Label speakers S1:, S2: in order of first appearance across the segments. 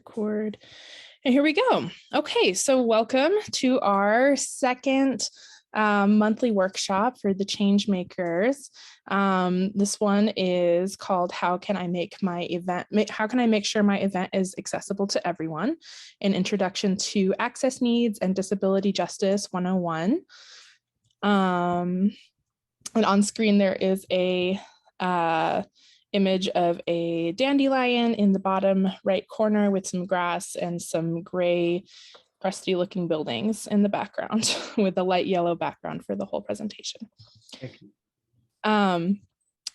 S1: Record. And here we go. Okay, so welcome to our second monthly workshop for the Changemakers. This one is called How Can I Make Sure My Event is Accessible to Everyone? An Introduction to Access Needs and Disability Justice 101. And on screen there is a image of a dandelion in the bottom right corner with some grass and some gray crusty looking buildings in the background with a light yellow background for the whole presentation.
S2: Thank you.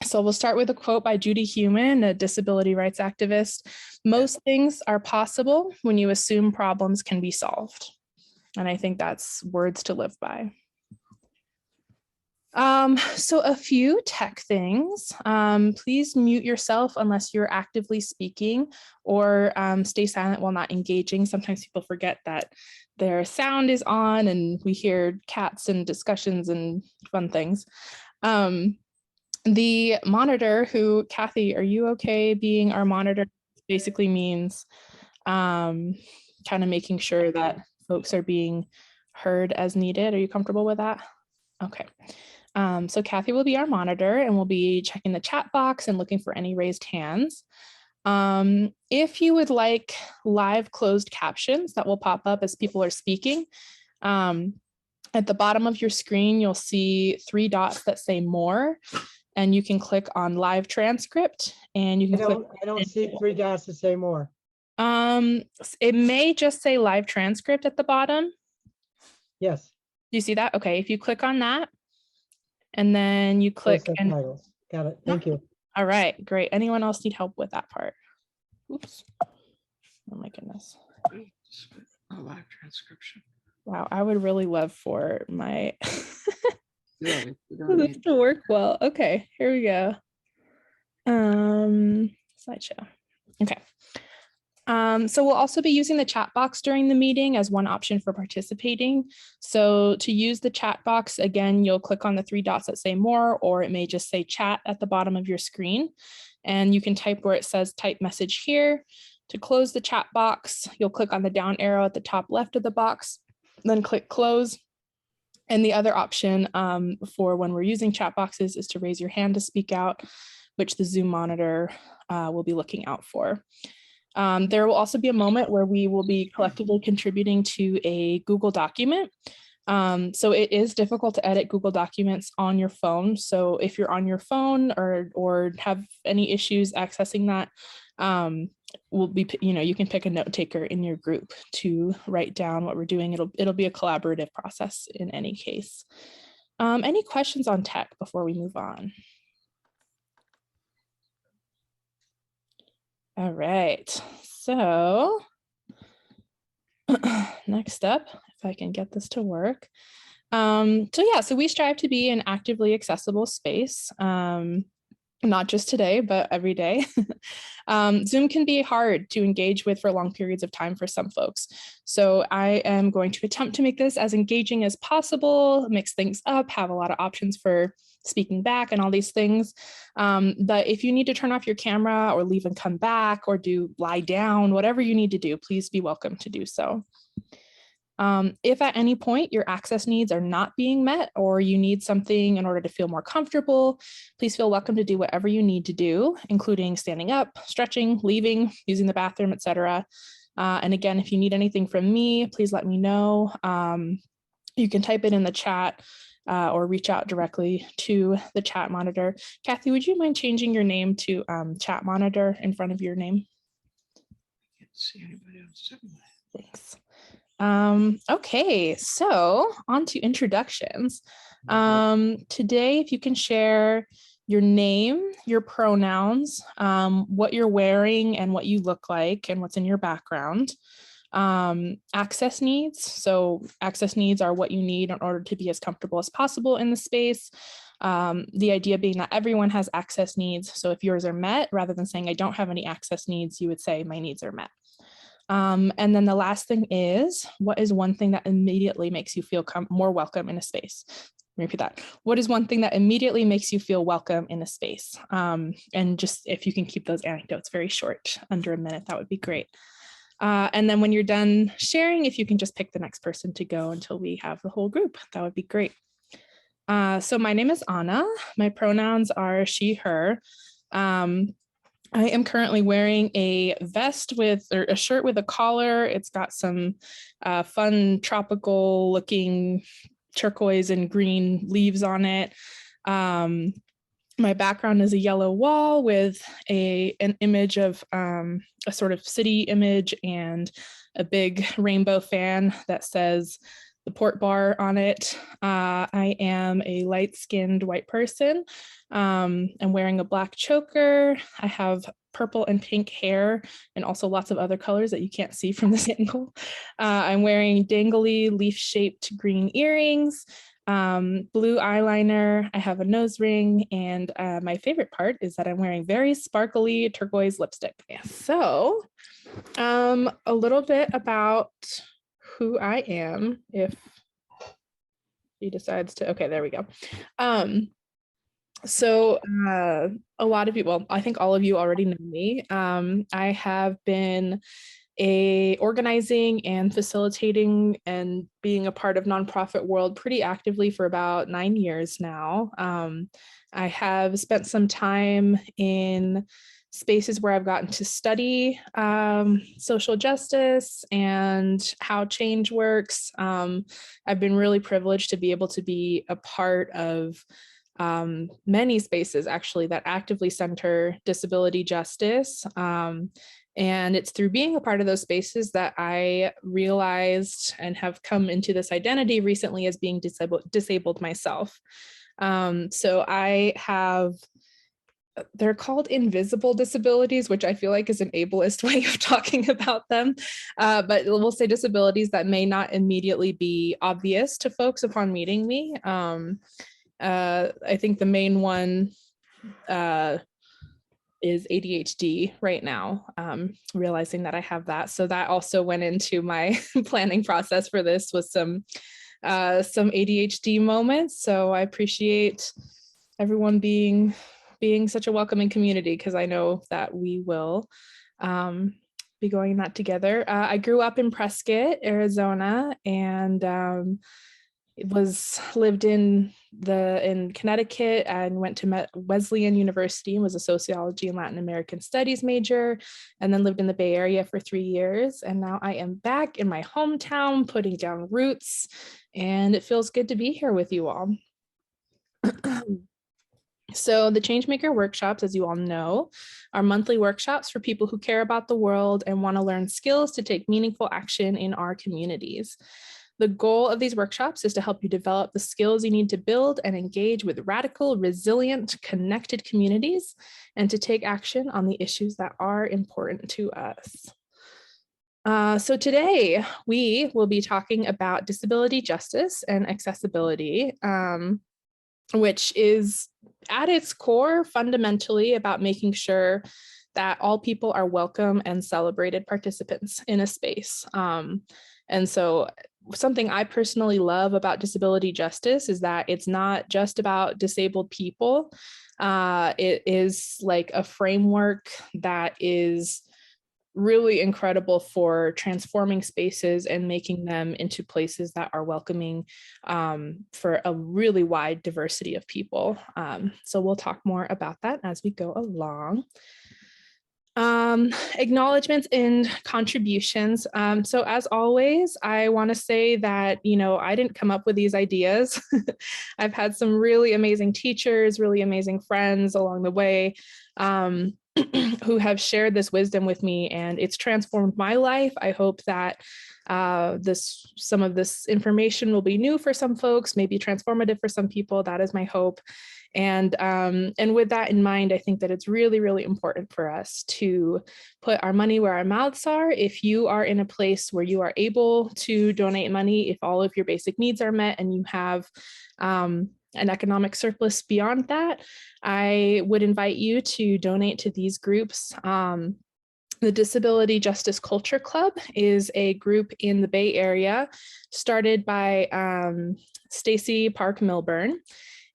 S1: So we'll start with a quote by Judy Heumann, a disability rights activist. Most things are possible when you assume problems can be solved. And I think that's words to live by. So a few tech things. Please mute yourself unless you're actively speaking, or stay silent while not engaging. Sometimes people forget that their sound is on and we hear cats and discussions and fun things. The monitor, who, Kathy, are you okay being our monitor? Basically means kind of making sure that folks are being heard as needed. Are you comfortable with that? Okay. So Kathy will be our monitor and we'll be checking the chat box and looking for any raised hands. If you would like live closed captions that will pop up as people are speaking, at the bottom of your screen, you'll see 3 dots that say more, and you can click on live transcript and you can click.
S2: I don't see 3 dots that say more.
S1: It may just say live transcript at the bottom.
S2: Yes.
S1: Do you see that? Okay, if you click on that, and then you click and
S2: got it. Thank you.
S1: All right, great. Anyone else need help with that part? Oops. Oh my goodness.
S3: A live transcription.
S1: Wow, I would really love for my
S3: Yeah,
S1: this to work well. Okay, here we go. Slideshow. Okay. So we'll also be using the chat box during the meeting as one option for participating. So to use the chat box, again, you'll click on the 3 dots that say more, or it may just say chat at the bottom of your screen. And you can type where it says type message here. To close the chat box, you'll click on the down arrow at the top left of the box, then click close. And the other option for when we're using chat boxes is to raise your hand to speak out, which the Zoom monitor will be looking out for. There will also be a moment where we will be collectively contributing to a Google document. So it is difficult to edit Google documents on your phone. So if you're on your phone or have any issues accessing that, you can pick a note taker in your group to write down what we're doing. It'll be a collaborative process in any case. Any questions on tech before we move on? All right, so next up, if I can get this to work. So we strive to be an actively accessible space, not just today, but every day. Zoom can be hard to engage with for long periods of time for some folks. So I am going to attempt to make this as engaging as possible, mix things up, have a lot of options for speaking back and all these things. But if you need to turn off your camera or leave and come back or lie down, whatever you need to do, please be welcome to do so. If at any point your access needs are not being met or you need something in order to feel more comfortable, please feel welcome to do whatever you need to do, including standing up, stretching, leaving, using the bathroom, etc. And again, if you need anything from me, please let me know. You can type it in the chat or reach out directly to the chat monitor. Kathy, would you mind changing your name to chat monitor in front of your name?
S3: I can't see anybody else.
S1: Thanks. Okay, so on to introductions. Today, if you can share your name, your pronouns, what you're wearing and what you look like and what's in your background. Access needs. So access needs are what you need in order to be as comfortable as possible in the space. The idea being that everyone has access needs. So if yours are met, rather than saying I don't have any access needs, you would say my needs are met. And then the last thing is, what is one thing that immediately makes you feel more welcome in a space? Repeat that. What is one thing that immediately makes you feel welcome in a space? And just if you can keep those anecdotes very short, under a minute, that would be great. And then when you're done sharing, if you can just pick the next person to go until we have the whole group, that would be great. So my name is Anna. My pronouns are she, her. I am currently wearing a vest with, or a shirt with a collar. It's got some fun tropical looking turquoise and green leaves on it. My background is a yellow wall with an image of a sort of city image and a big rainbow fan that says the port bar on it. I am a light-skinned white person. I'm wearing a black choker. I have purple and pink hair and also lots of other colors that you can't see from this angle. I'm wearing dangly leaf-shaped green earrings, blue eyeliner. I have a nose ring, and my favorite part is that I'm wearing very sparkly turquoise lipstick. So a little bit about who I am, if he decides to, okay, there we go. So a lot of you, well, I think all of you already know me. I have been organizing and facilitating and being a part of nonprofit world pretty actively for about 9 years now. I have spent some time in spaces where I've gotten to study social justice and how change works. I've been really privileged to be able to be a part of many spaces actually that actively center disability justice. And it's through being a part of those spaces that I realized and have come into this identity recently as being disabled myself. So I have, they're called invisible disabilities, which I feel like is an ableist way of talking about them. But we'll say disabilities that may not immediately be obvious to folks upon meeting me. I think the main one is ADHD right now, realizing that I have that. So that also went into my planning process for this, with some ADHD moments. So I appreciate everyone being such a welcoming community, because I know that we will be going that together. I grew up in Prescott, Arizona, and lived in Connecticut and went to Wesleyan University and was a sociology and Latin American studies major, and then lived in the Bay Area for 3 years. And now I am back in my hometown putting down roots, and it feels good to be here with you all. So the Changemaker Workshops, as you all know, are monthly workshops for people who care about the world and want to learn skills to take meaningful action in our communities. The goal of these workshops is to help you develop the skills you need to build and engage with radical, resilient, connected communities, and to take action on the issues that are important to us. So today we will be talking about disability justice and accessibility, which is at its core fundamentally about making sure that all people are welcome and celebrated participants in a space. And so something I personally love about disability justice is that it's not just about disabled people. It is like a framework that is really incredible for transforming spaces and making them into places that are welcoming for a really wide diversity of people. So we'll talk more about that as we go along. Acknowledgements and contributions. So as always, I want to say that, I didn't come up with these ideas. I've had some really amazing teachers, really amazing friends along the way, who have shared this wisdom with me, and it's transformed my life. I hope that some of this information will be new for some folks, maybe transformative for some people. That is my hope. And with that in mind, I think that it's really, really important for us to put our money where our mouths are. If you are in a place where you are able to donate money, if all of your basic needs are met and you have an economic surplus beyond that, I would invite you to donate to these groups. The Disability Justice Culture Club is a group in the Bay Area started by Stacy Park Milburn.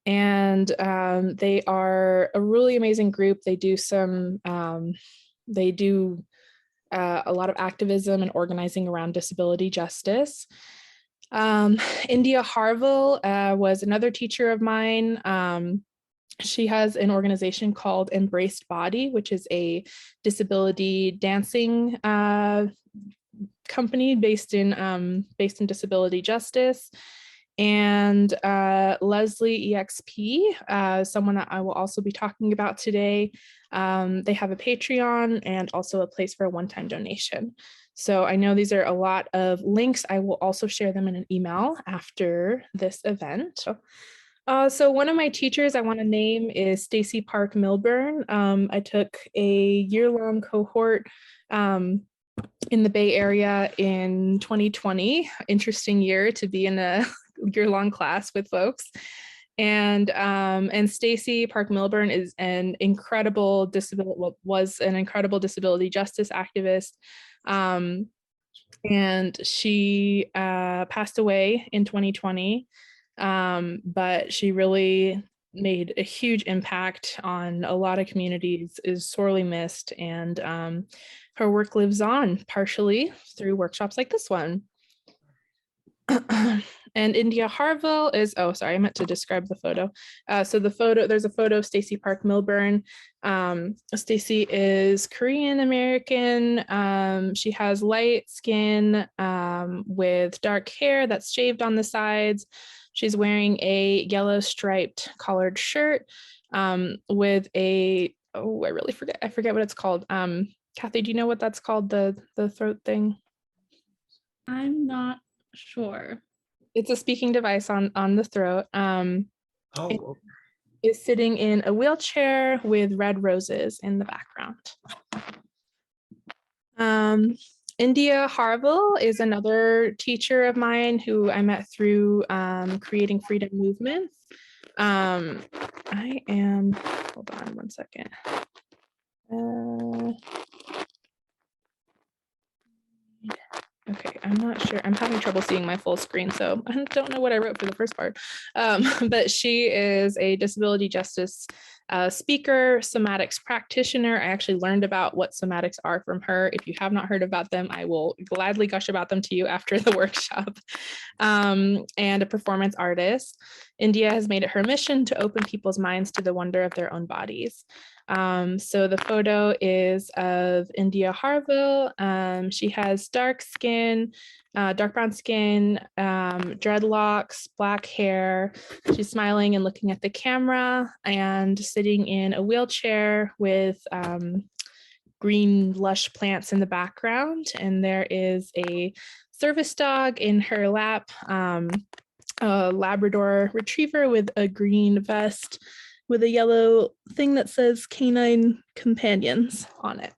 S1: And they are a really amazing group. They do a lot of activism and organizing around disability justice. India Harville was another teacher of mine. She has an organization called Embraced Body, which is a disability dancing company based in disability justice. And Leslie EXP, someone that I will also be talking about today. They have a Patreon and also a place for a one-time donation. So I know these are a lot of links. I will also share them in an email after this event. So one of my teachers I want to name is Stacy Park Milburn. I took a year-long cohort in the Bay Area in 2020. Interesting year to be in a year-long class with folks. And Stacy Park Milburn is an incredible was an incredible disability justice activist. And she passed away in 2020. But she really made a huge impact on a lot of communities, is sorely missed, and her work lives on partially through workshops like this one. And India Harville is, oh, sorry, I meant to describe the photo. So the photo, there's a photo of Stacy Park Milburn. Stacy is Korean American. She has light skin with dark hair that's shaved on the sides. She's wearing a yellow striped collared shirt with a, oh, I forget what it's called. Kathy, do you know what that's called? The throat thing?
S4: I'm not sure.
S1: It's a speaking device on the throat.
S2: Oh,
S1: Is sitting in a wheelchair with red roses in the background. India Harville is another teacher of mine who I met through creating freedom movements. Hold on one second. Okay, I'm not sure. I'm having trouble seeing my full screen, so I don't know what I wrote for the first part. But she is a disability justice speaker, somatics practitioner. I actually learned about what somatics are from her. If you have not heard about them, I will gladly gush about them to you after the workshop. And a performance artist. India has made it her mission to open people's minds to the wonder of their own bodies. So the photo is of India Harville. She has dark skin, dark brown skin, dreadlocks, black hair. She's smiling and looking at the camera and sitting in a wheelchair with green lush plants in the background. And there is a service dog in her lap, a Labrador retriever with a green vest with a yellow thing that says Canine Companions on it.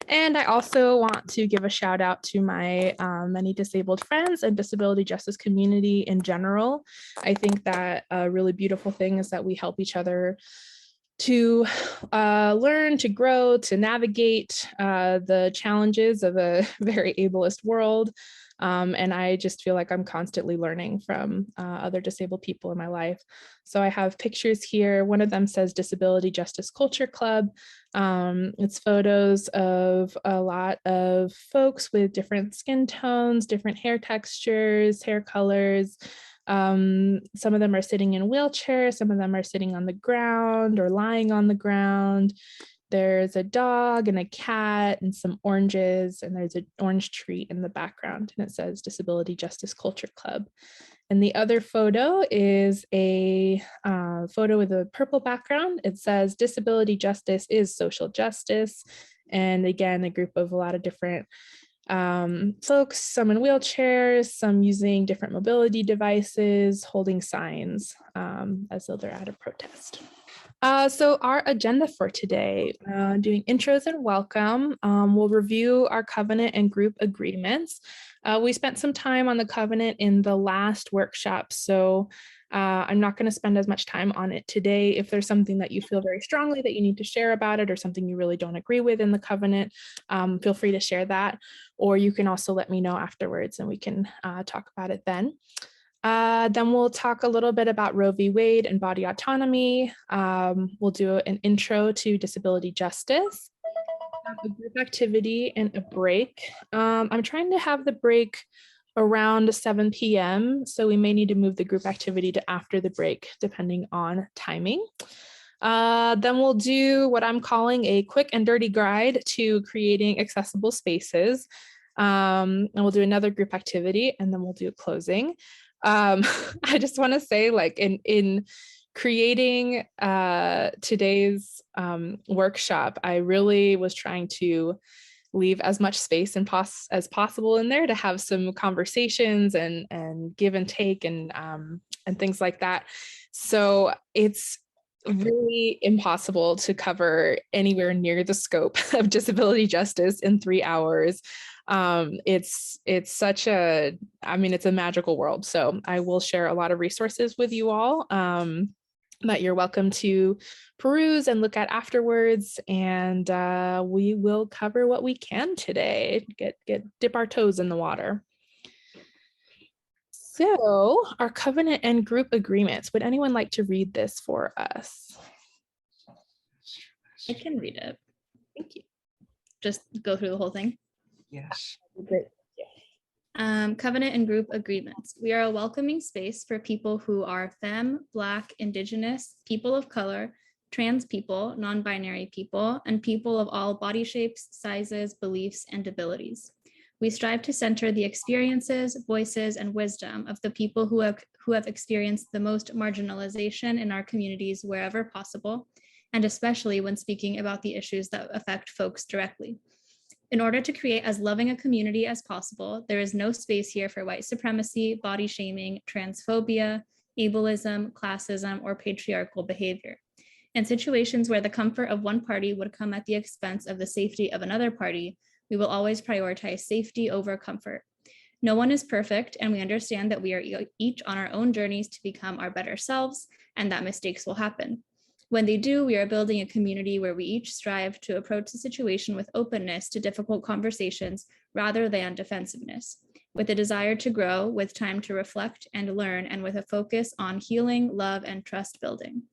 S1: And I also want to give a shout out to my many disabled friends and disability justice community in general. I think that a really beautiful thing is that we help each other to learn, to grow, to navigate the challenges of a very ableist world. And I just feel like I'm constantly learning from other disabled people in my life. So I have pictures here. One of them says Disability Justice Culture Club. It's photos of a lot of folks with different skin tones, different hair textures, hair colors. Some of them are sitting in wheelchairs, some of them are sitting on the ground or lying on the ground. There's a dog and a cat and some oranges, and there's an orange tree in the background, and it says Disability Justice Culture Club. And the other photo is a photo with a purple background. It says Disability Justice is Social Justice. And again, a group of a lot of different folks, some in wheelchairs, some using different mobility devices, holding signs as though they're at a protest. So our agenda for today, doing intros and welcome, we'll review our covenant and group agreements. We spent some time on the covenant in the last workshop, so I'm not going to spend as much time on it today. If there's something that you feel very strongly that you need to share about it or something you really don't agree with in the covenant, feel free to share that, or you can also let me know afterwards and we can talk about it then. Then we'll talk a little bit about Roe v. Wade and body autonomy. We'll do an intro to disability justice. have a group activity and a break. I'm trying to have the break around 7 p.m. So we may need to move the group activity to after the break, depending on timing. Then we'll do what I'm calling a quick and dirty guide to creating accessible spaces. And we'll do another group activity, and then we'll do a closing. I just want to say, like, in creating today's workshop, I really was trying to leave as much space as possible in there to have some conversations and give and take and things like that. So it's really impossible to cover anywhere near the scope of disability justice in 3 hours. It's such a, I mean, it's a magical world. So I will share a lot of resources with you all that you're welcome to peruse and look at afterwards. And we will cover what we can today, dip our toes in the water. So our covenant and group agreements, would anyone like to read this for us?
S4: I can read it.
S1: Thank you.
S4: Just go through the whole thing.
S3: Yes.
S1: Great.
S4: Covenant and group agreements. We are a welcoming space for people who are femme, Black, Indigenous, people of color, trans people, non-binary people, and people of all body shapes, sizes, beliefs, and abilities. We strive to center the experiences, voices, and wisdom of the people who have experienced the most marginalization in our communities wherever possible, and especially when speaking about the issues that affect folks directly. In order to create as loving a community as possible, there is no space here for white supremacy, body shaming, transphobia, ableism, classism, or patriarchal behavior. In situations where the comfort of one party would come at the expense of the safety of another party, we will always prioritize safety over comfort. No one is perfect, and we understand that we are each on our own journeys to become our better selves, and that mistakes will happen. When they do, we are building a community where we each strive to approach the situation with openness to difficult conversations rather than defensiveness, with a desire to grow, with time to reflect and learn, and with a focus on healing, love, and trust building.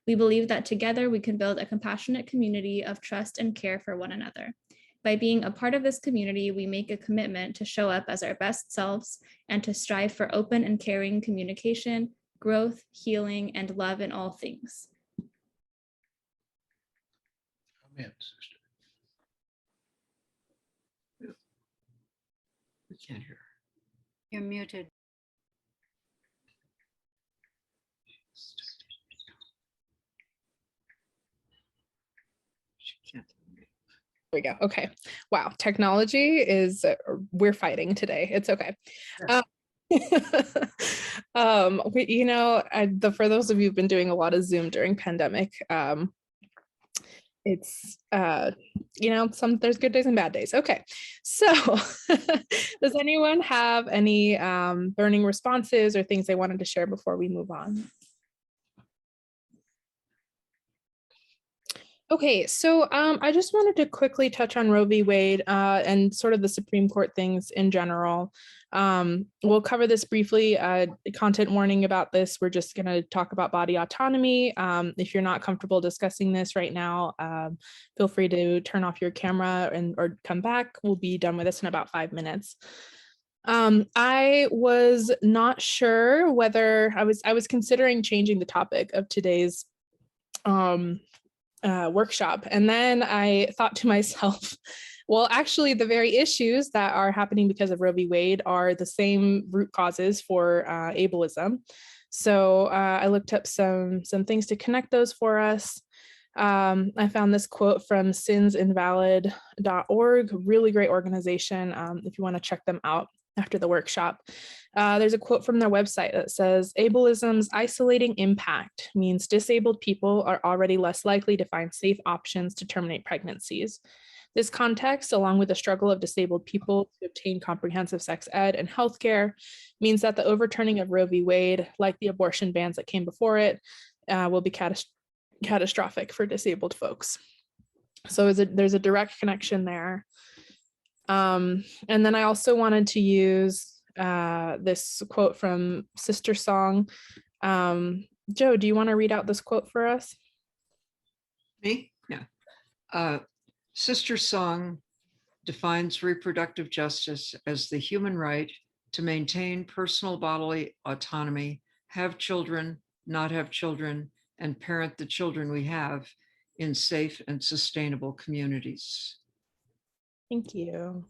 S4: We believe that together we can build a compassionate community of trust and care for one another. By being a part of this community, we make a commitment to show up as our best selves and to strive for open and caring communication, growth, healing, and love in all things.
S3: Amen, sister. We can't hear her.
S5: You're muted.
S3: She can't.
S1: There we go. Okay. Wow. Technology is, we're fighting today. It's okay. You know, for those of you who've been doing a lot of Zoom during pandemic, it's you know, there's good days and bad days. Okay, so does anyone have any burning responses or things they wanted to share before we move on? Okay, so I just wanted to quickly touch on Roe v. Wade and sort of the Supreme Court things in general. We'll cover this briefly. Content warning about this. We're just going to talk about body autonomy. If you're not comfortable discussing this right now, feel free to turn off your camera or come back. We'll be done with this in about 5 minutes. I was not sure whether I was considering changing the topic of today's workshop. And then I thought to myself, well, actually, the very issues that are happening because of Roe v. Wade are the same root causes for ableism. So I looked up some things to connect those for us. I found this quote from sinsinvalid.org, really great organization if you want to check them out after the workshop. There's a quote from their website that says, ableism's isolating impact means disabled people are already less likely to find safe options to terminate pregnancies. This context, along with the struggle of disabled people to obtain comprehensive sex ed and healthcare, means that the overturning of Roe v. Wade, like the abortion bans that came before it, will be catastrophic for disabled folks. So there's a direct connection there. And then I also wanted to use this quote from Sister Song. Joe, do you want to read out this quote for us?
S3: Me? Yeah.
S2: Sister Song defines reproductive justice as the human right to maintain personal bodily autonomy, have children, not have children, and parent the children we have in safe and sustainable communities.
S1: Thank you.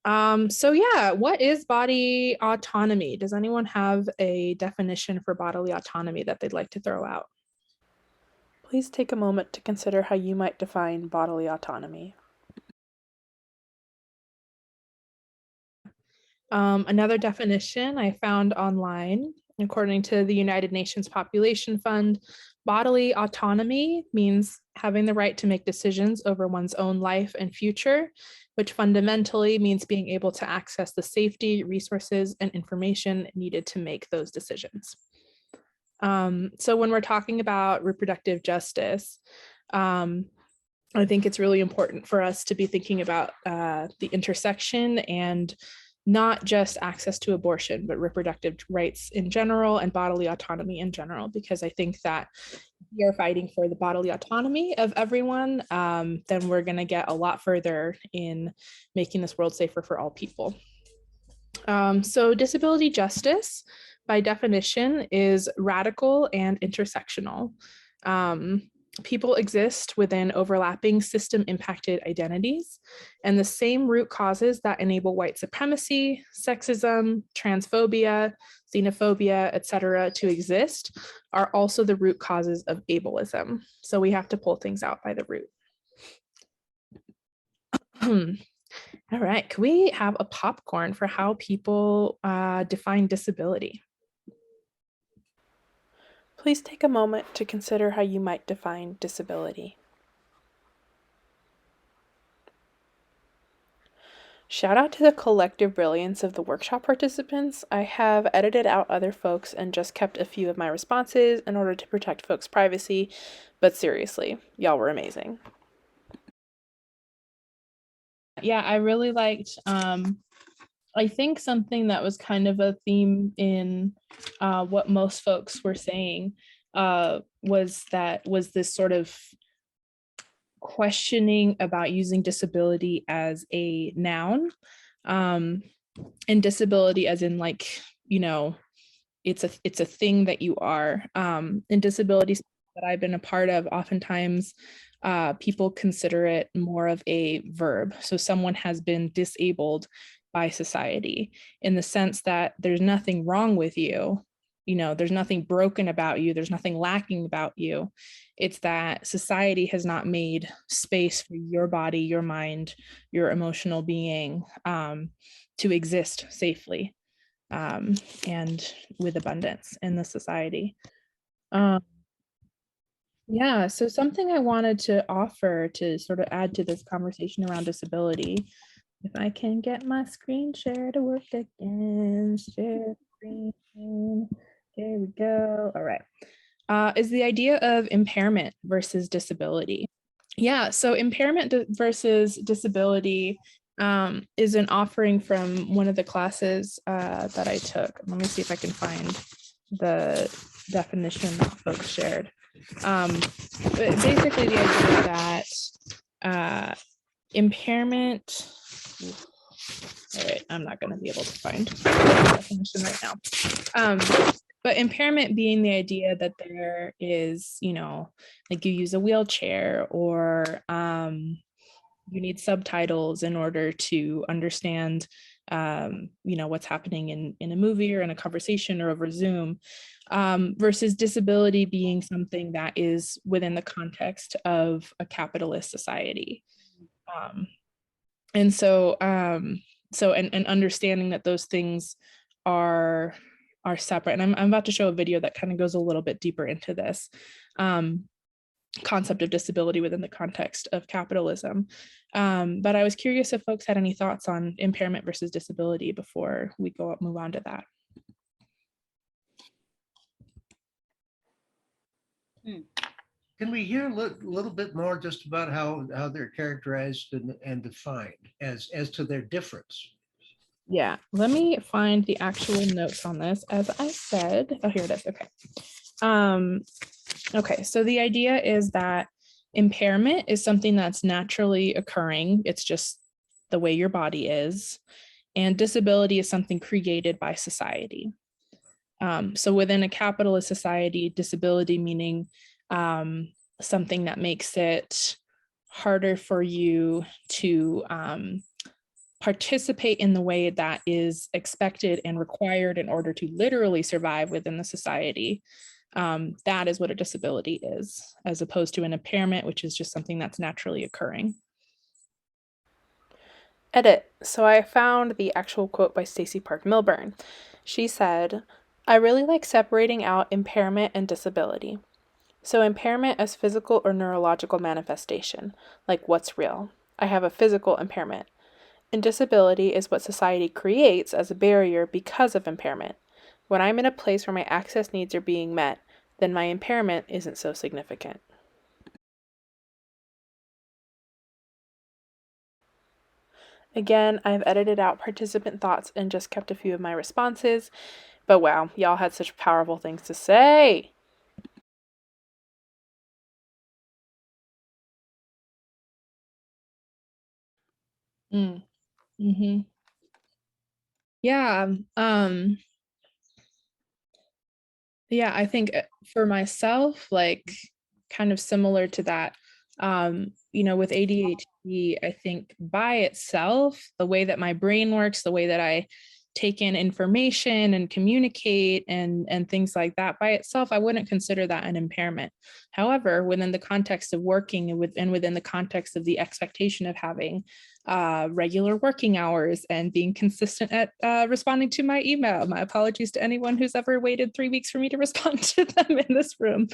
S1: So yeah, what is body autonomy? Does anyone have a definition for bodily autonomy that they'd like to throw out? Please take a moment to consider how you might define bodily autonomy. Another definition I found online, according to the United Nations Population Fund, bodily autonomy means having the right to make decisions over one's own life and future, which fundamentally means being able to access the safety, resources, and information needed to make those decisions. So when we're talking about reproductive justice, I think it's really important for us to be thinking about the intersection and not just access to abortion, but reproductive rights in general and bodily autonomy in general, because I think that we are fighting for the bodily autonomy of everyone, then we're going to get a lot further in making this world safer for all people. So disability justice, by definition, is radical and intersectional. People exist within overlapping system-impacted identities, and the same root causes that enable white supremacy, sexism, transphobia, xenophobia, etc., to exist are also the root causes of ableism. So we have to pull things out by the root. All right, can we have a popcorn for how people define disability? Please take a moment to consider how you might define disability. Shout out to the collective brilliance of the workshop participants. I have edited out other folks and just kept a few of my responses in order to protect folks' privacy, but seriously, y'all were amazing. Yeah, I really liked, I think something that was kind of a theme in what most folks were saying was this sort of questioning about using disability as a noun, and disability as in, like, you know, it's a thing that you are. And disabilities that I've been a part of, oftentimes people consider it more of a verb. So someone has been disabled by society, in the sense that there's nothing wrong with you, you know, there's nothing broken about you, there's nothing lacking about you. It's that society has not made space for your body, your mind, your emotional being to exist safely and with abundance in the society. Yeah, so something I wanted to offer to sort of add to this conversation around disability, if I can get my screen share to work again, share screen, there we go. All right, is the idea of impairment versus disability. Yeah, so impairment versus disability is an offering from one of the classes that I took. Let me see if I can find the definition that folks shared. But basically the idea that impairment, all right, I'm not going to be able to find the definition right now. But impairment being the idea that there is, you know, like you use a wheelchair, or you need subtitles in order to understand, you know, what's happening in a movie or in a conversation or over Zoom, versus disability being something that is within the context of a capitalist society. And so, and understanding that those things are separate. And I'm about to show a video that kind of goes a little bit deeper into this concept of disability within the context of capitalism. But I was curious if folks had any thoughts on impairment versus disability before we move on to that.
S3: Can we hear a little bit more just about how they're characterized and defined as to their difference?
S1: Yeah, let me find the actual notes on this. As I said, oh, here it is. Okay. Okay, so the idea is that Impairment is something that's naturally occurring. It's just the way your body is. And disability is something created by society. So within a capitalist society, disability meaning something that makes it harder for you to participate in the way that is expected and required in order to literally survive within the society. That is what a disability is, as opposed to an impairment, which is just something that's naturally occurring. Edit. So I found the actual quote by Stacey Park Milburn. She said, "I really like separating out impairment and disability. So impairment as physical or neurological manifestation, like what's real. I have a physical impairment. And disability is what society creates as a barrier because of impairment. When I'm in a place where my access needs are being met, then my impairment isn't so significant." Again, I've edited out participant thoughts and just kept a few of my responses, but wow, y'all had such powerful things to say. Mm. Mm-hmm. Yeah. Yeah, I think for myself, like kind of similar to that, with ADHD, I think by itself, the way that my brain works, the way that I take in information and communicate and things like that, by itself, I wouldn't consider that an impairment. However, within the context of working and within the context of the expectation of having regular working hours and being consistent at responding to my email. My apologies to anyone who's ever waited 3 weeks for me to respond to them in this room.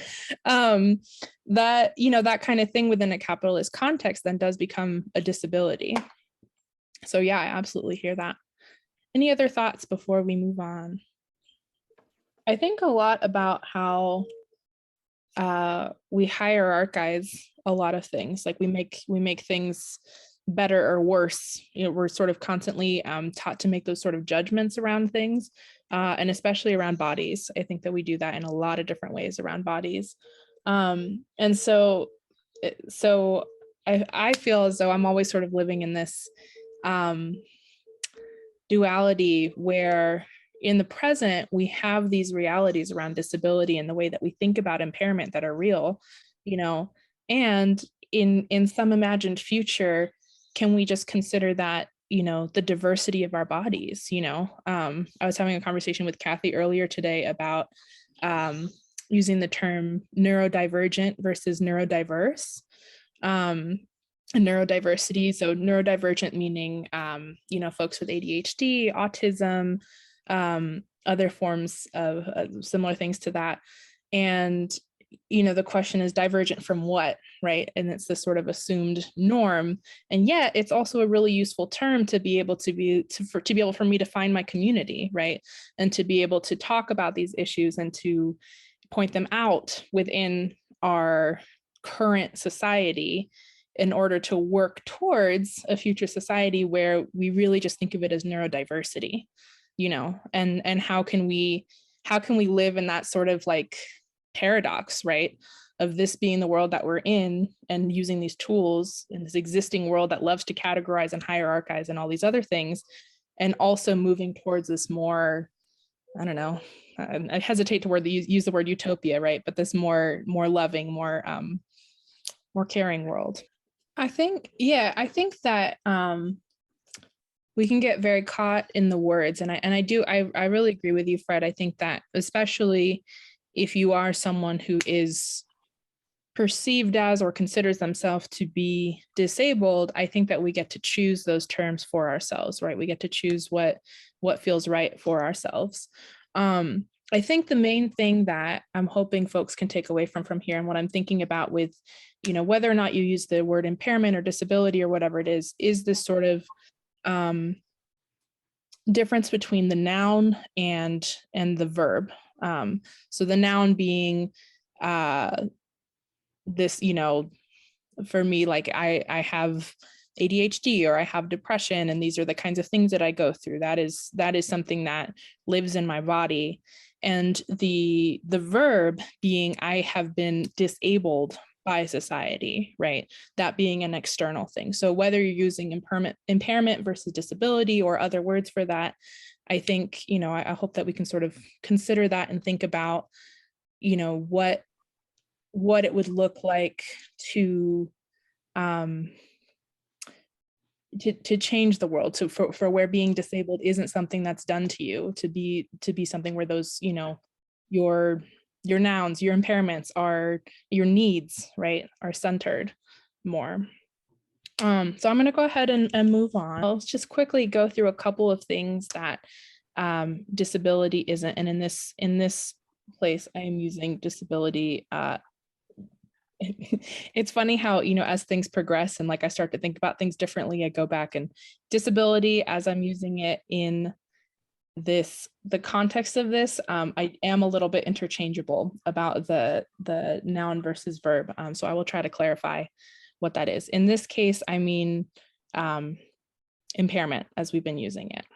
S1: That kind of thing within a capitalist context then does become a disability. So yeah, I absolutely hear that. Any other thoughts before we move on? I think a lot about how we hierarchize a lot of things. Like we make things better or worse. We're sort of constantly taught to make those sort of judgments around things, and especially around bodies. I think that we do that in a lot of different ways around bodies. And so I feel as though I'm always sort of living in this duality where in the present we have these realities around disability and the way that we think about impairment that are real, and in some imagined future, can we just consider that the diversity of our bodies? I was having a conversation with Kathy earlier today about using the term neurodivergent versus neurodiverse. Neurodiversity. So neurodivergent meaning, folks with ADHD, autism, other forms of similar things to that. And, the question is divergent from what, right? And it's this sort of assumed norm. And yet it's also a really useful term to be able for me to find my community, right? And to be able to talk about these issues and to point them out within our current society in order to work towards a future society where we really just think of it as neurodiversity, and how can we live in that sort of like paradox, right? Of this being the world that we're in and using these tools in this existing world that loves to categorize and hierarchize and all these other things, and also moving towards this more, I don't know, I hesitate to use the word utopia, right? But this more loving, more caring world. I think that we can get very caught in the words, and I really agree with you, Fred. I think that especially if you are someone who is perceived as or considers themselves to be disabled, I think that we get to choose those terms for ourselves, right? We get to choose what feels right for ourselves. I think the main thing that I'm hoping folks can take away from here, and what I'm thinking about with, whether or not you use the word impairment or disability or whatever it is this sort of difference between the noun and the verb. So the noun being this, for me, like I have ADHD or I have depression, and these are the kinds of things that I go through. That is something that lives in my body. And the verb being I have been disabled by society, right? That being an external thing. So whether you're using impairment versus disability or other words for that, I think, I hope that we can sort of consider that and think about, what it would look like to change the world. So for where being disabled isn't something that's done to you, to be something where those, your nouns, your impairments are your needs, right, are centered more. So I'm going to go ahead and move on. Let's just quickly go through a couple of things that disability isn't. And in this place, I am using disability. It's funny how, as things progress and like I start to think about things differently, I go back, and disability, as I'm using it in the context of this, I am a little bit interchangeable about the noun versus verb. So I will try to clarify what that is. In this case, I mean impairment, as we've been using it.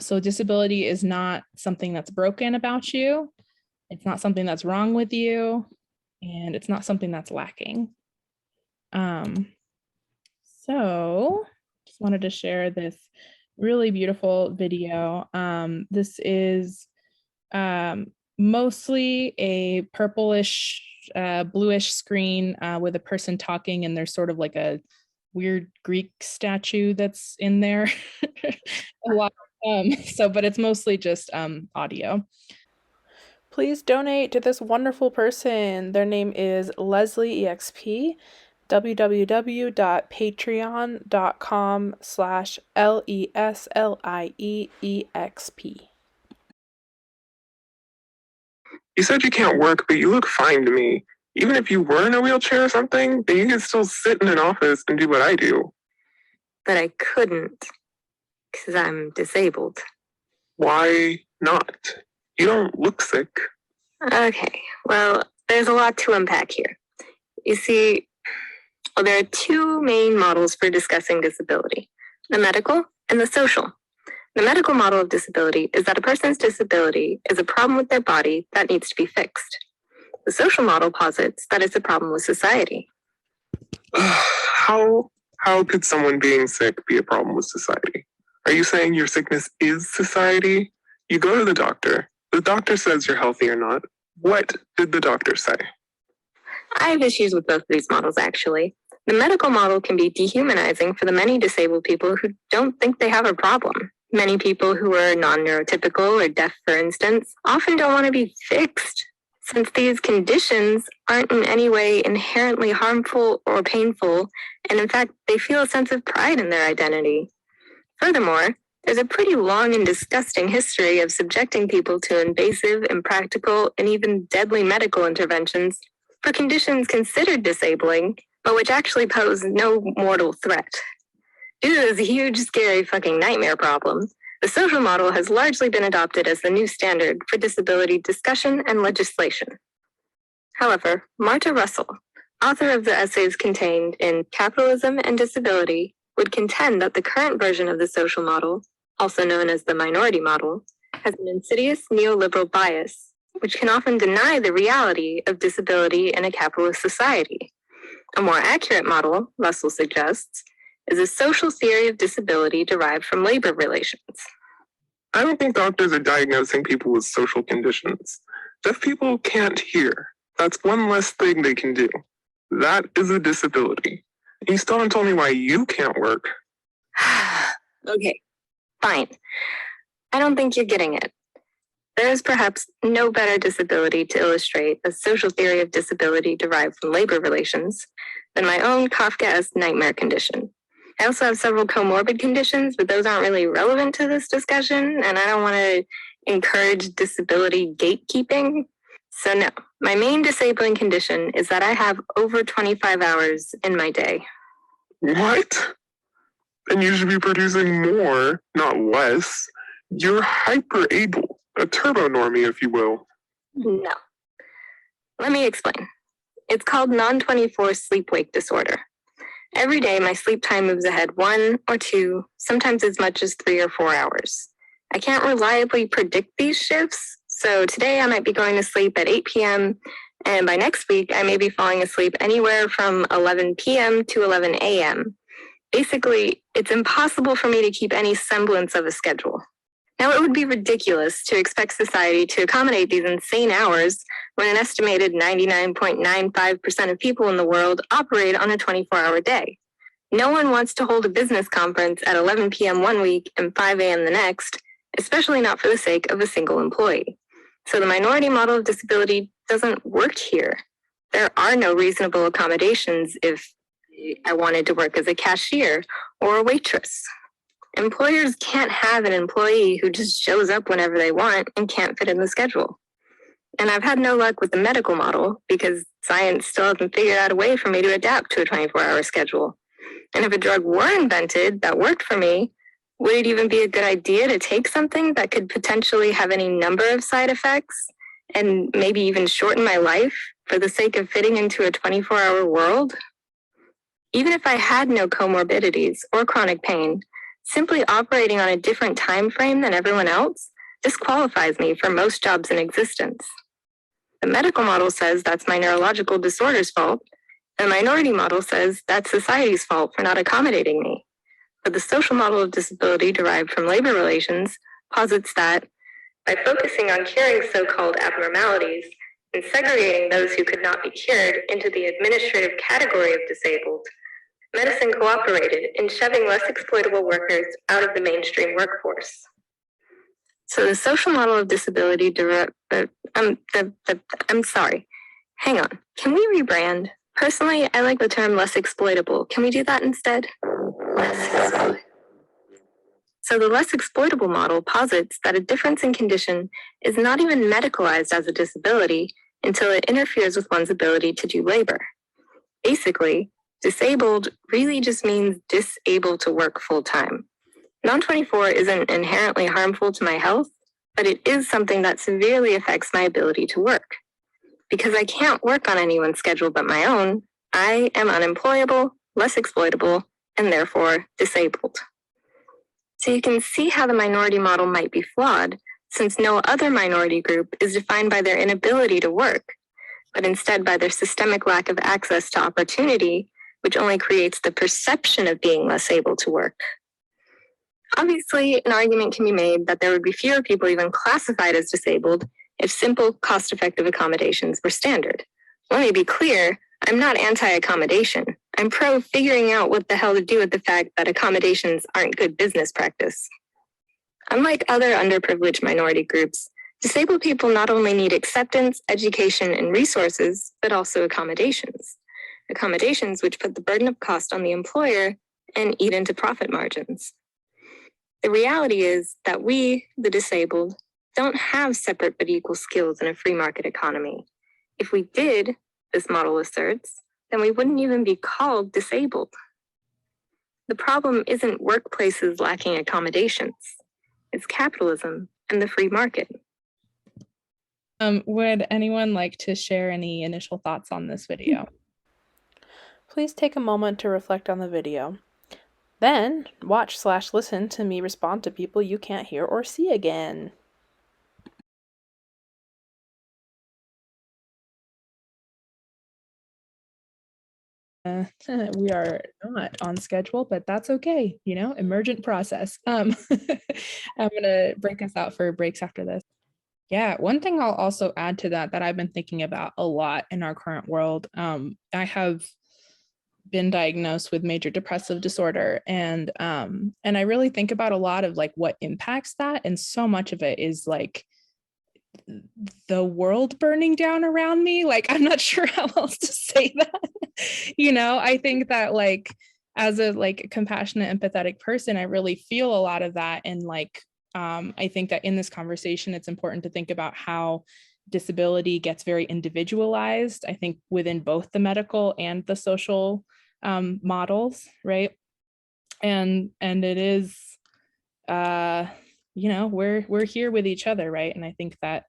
S1: So disability is not something that's broken about you. It's not something that's wrong with you. And it's not something that's lacking. So just wanted to share this really beautiful video. This is mostly a purplish, bluish screen with a person talking, and there's sort of like a weird Greek statue that's in there. A lot. But it's mostly just audio. Please donate to this wonderful person. Their name is Leslie EXP. www.patreon.com/LESLIEEXP.
S5: You said you can't work, but you look fine to me. Even if you were in a wheelchair or something, then you could still sit in an office and do what I do.
S6: But I couldn't, because I'm disabled.
S5: Why not? You don't look sick.
S6: Okay, well, there's a lot to unpack here. You see, there are two main models for discussing disability, the medical and the social. The medical model of disability is that a person's disability is a problem with their body that needs to be fixed. The social model posits that it's a problem with society.
S5: How could someone being sick be a problem with society? Are you saying your sickness is society? You go to the doctor says you're healthy or not. What did the doctor say?
S6: I have issues with both of these models, actually. The medical model can be dehumanizing for the many disabled people who don't think they have a problem. Many people who are non-neurotypical or deaf, for instance, often don't want to be fixed, since these conditions aren't in any way inherently harmful or painful, and in fact, they feel a sense of pride in their identity. Furthermore, there's a pretty long and disgusting history of subjecting people to invasive, impractical, and even deadly medical interventions for conditions considered disabling, but which actually pose no mortal threat. Due to this huge, scary fucking nightmare problem, the social model has largely been adopted as the new standard for disability discussion and legislation. However, Marta Russell, author of the essays contained in Capitalism and Disability, would contend that the current version of the social model, also known as the minority model, has an insidious neoliberal bias, which can often deny the reality of disability in a capitalist society. A more accurate model, Russell suggests, is a social theory of disability derived from labor relations.
S5: I don't think doctors are diagnosing people with social conditions. Deaf people can't hear. That's one less thing they can do. That is a disability. You still haven't told me why you can't work.
S6: Okay, fine. I don't think you're getting it. There is perhaps no better disability to illustrate a social theory of disability derived from labor relations than my own Kafkaesque nightmare condition. I also have several comorbid conditions, but those aren't really relevant to this discussion, and I don't want to encourage disability gatekeeping. So no, my main disabling condition is that I have over 25 hours in my day.
S5: What? And you should be producing more, not less. You're hyper able, a turbo normie, if you will.
S6: No. Let me explain. It's called non-24 sleep-wake disorder. Every day, my sleep time moves ahead 1 or 2, sometimes as much as 3 or 4 hours. I can't reliably predict these shifts, so today I might be going to sleep at 8 p.m., And by next week, I may be falling asleep anywhere from 11 p.m. to 11 a.m. Basically, it's impossible for me to keep any semblance of a schedule. Now, it would be ridiculous to expect society to accommodate these insane hours when an estimated 99.95% of people in the world operate on a 24-hour day. No one wants to hold a business conference at 11 p.m. one week and 5 a.m. the next, especially not for the sake of a single employee. So the minority model of disability doesn't work here. There are no reasonable accommodations if I wanted to work as a cashier or a waitress. Employers can't have an employee who just shows up whenever they want and can't fit in the schedule. And I've had no luck with the medical model because science still hasn't figured out a way for me to adapt to a 24-hour schedule. And if a drug were invented that worked for me, would it even be a good idea to take something that could potentially have any number of side effects and maybe even shorten my life for the sake of fitting into a 24-hour world? Even if I had no comorbidities or chronic pain, simply operating on a different time frame than everyone else disqualifies me for most jobs in existence. The medical model says that's my neurological disorder's fault. The minority model says that's society's fault for not accommodating me. But the social model of disability derived from labor relations posits that by focusing on curing so-called abnormalities and segregating those who could not be cured into the administrative category of disabled, medicine cooperated in shoving less exploitable workers out of the mainstream workforce. So the social model of disability I'm sorry. Hang on. Can we rebrand? Personally, I like the term less exploitable. Can we do that instead? So the less exploitable model posits that a difference in condition is not even medicalized as a disability until it interferes with one's ability to do labor. Basically, disabled really just means disabled to work full-time. Non-24 isn't inherently harmful to my health, but it is something that severely affects my ability to work. Because I can't work on anyone's schedule but my own, I am unemployable, less exploitable, and therefore disabled. So you can see how the minority model might be flawed, since no other minority group is defined by their inability to work, but instead by their systemic lack of access to opportunity, which only creates the perception of being less able to work. Obviously, an argument can be made that there would be fewer people even classified as disabled if simple, cost-effective accommodations were standard. Let me be clear, I'm not anti-accommodation. I'm pro figuring out what the hell to do with the fact that accommodations aren't good business practice. Unlike other underprivileged minority groups, disabled people not only need acceptance, education, and resources, but also accommodations. Accommodations which put the burden of cost on the employer and eat into profit margins. The reality is that we, the disabled, don't have separate but equal skills in a free market economy. If we did, this model asserts, then we wouldn't even be called disabled. The problem isn't workplaces lacking accommodations. It's capitalism and the free market.
S1: Would anyone like to share any initial thoughts on this video?
S7: Please take a moment to reflect on the video. Then watch/listen to me respond to people you can't hear or see again.
S1: We are not on schedule, but that's okay. You know, emergent process. I'm gonna break us out for breaks after this. Yeah, one thing I'll also add to that I've been thinking about a lot in our current world. I have been diagnosed with major depressive disorder, and I really think about a lot of like what impacts that, and so much of it is like the world burning down around me. Like, I'm not sure how else to say that. You know, I think that like as a like compassionate, empathetic person, I really feel a lot of that. And like I think that in this conversation, it's important to think about how disability gets very individualized, I think, within both the medical and the social models, right? And it is you know, we're here with each other, right? And I think that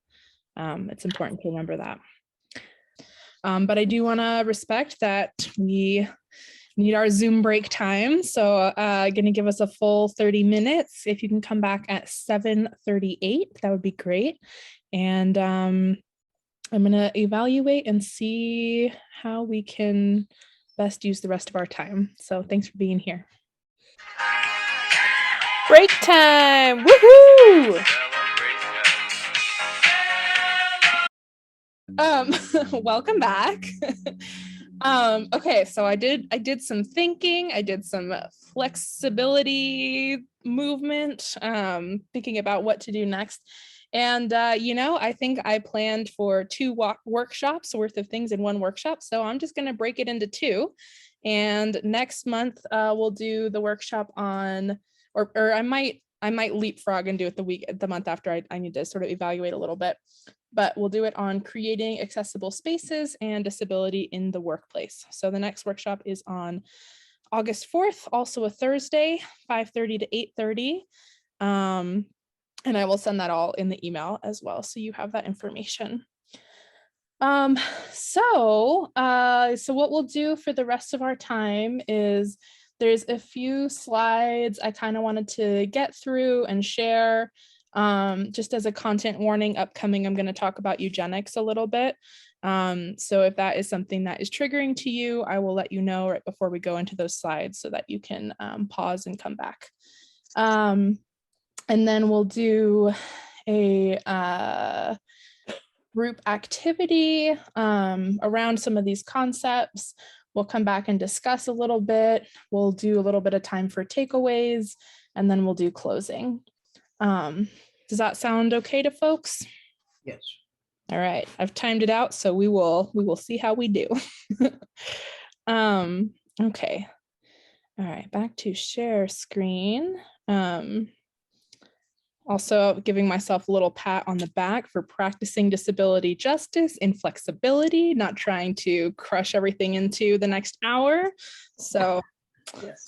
S1: it's important to remember that. But I do want to respect that we need our Zoom break time. So going to give us a full 30 minutes. If you can come back at 7:38, that would be great. And I'm going to evaluate and see how we can best use the rest of our time. So thanks for being here.
S7: Break time! Woohoo!
S1: Welcome back. Okay, so I did some thinking, I did some flexibility movement, thinking about what to do next. And I think I planned for 2 workshops worth of things in one workshop. So I'm just gonna break it into 2. And next month we'll do the workshop on, or I might leapfrog and do it the month after. I need to sort of evaluate a little bit. But we'll do it on creating accessible spaces and disability in the workplace. So the next workshop is on August 4th, also a Thursday, 5:30 to 8:30. And I will send that all in the email as well, so you have that information. So what we'll do for the rest of our time is there's a few slides I kind of wanted to get through and share. Just as a content warning, upcoming, I'm going to talk about eugenics a little bit. So if that is something that is triggering to you, I will let you know right before we go into those slides so that you can pause and come back. And then we'll do a group activity around some of these concepts. We'll come back and discuss a little bit. We'll do a little bit of time for takeaways, and then we'll do closing. Does that sound okay to folks?
S3: Yes.
S1: All right, I've timed it out, so we will see how we do. Okay. All right, back to share screen. Also giving myself a little pat on the back for practicing disability justice in flexibility, not trying to crush everything into the next hour. So
S3: Yes.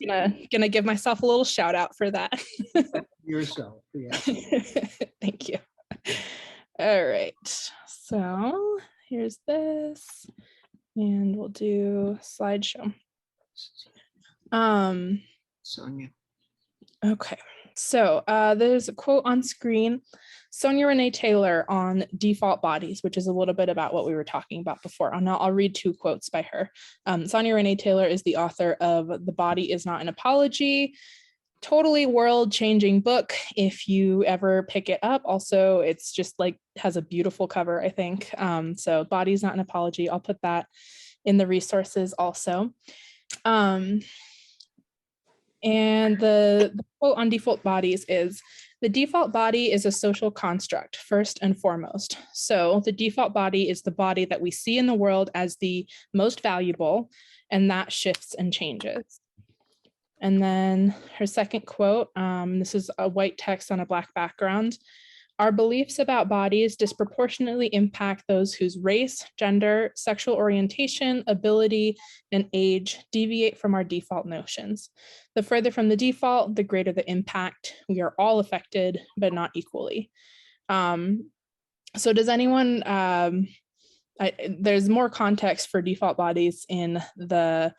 S1: gonna give myself a little shout out for that.
S3: Yourself, yeah.
S1: Thank you. All right, so here's this, and we'll do slideshow.
S2: Sonia.
S1: Okay, so there's a quote on screen, Sonia Renee Taylor on default bodies, which is a little bit about what we were talking about before. I'll read 2 quotes by her. Sonia Renee Taylor is the author of The Body Is Not an Apology. Totally world-changing book if you ever pick it up. Also, it's just like has a beautiful cover, I think. So Body Is Not an Apology. I'll put that in the resources also. And the quote on default bodies is, the default body is a social construct, first and foremost. So the default body is the body that we see in the world as the most valuable, and that shifts and changes. And then her second quote, this is a white text on a Black background. Our beliefs about bodies disproportionately impact those whose race, gender, sexual orientation, ability, and age deviate from our default notions. The further from the default, the greater the impact. We are all affected, but not equally. So does anyone, there's more context for default bodies in the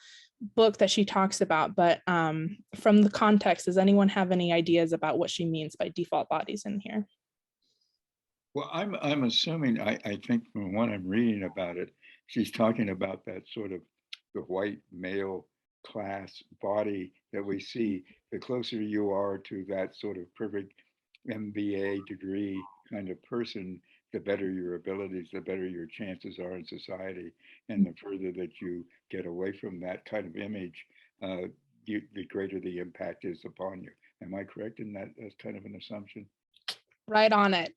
S1: book that she talks about, but from the context, does anyone have any ideas about what she means by default bodies in here?
S8: Well, I'm assuming, I think from what I'm reading about it, she's talking about that sort of the white male class body that we see. The closer you are to that sort of perfect MBA degree kind of person, the better your abilities, the better your chances are in society. And the further that you get away from that kind of image, the greater the impact is upon you. Am I correct in that as kind of an assumption?
S1: Right on it.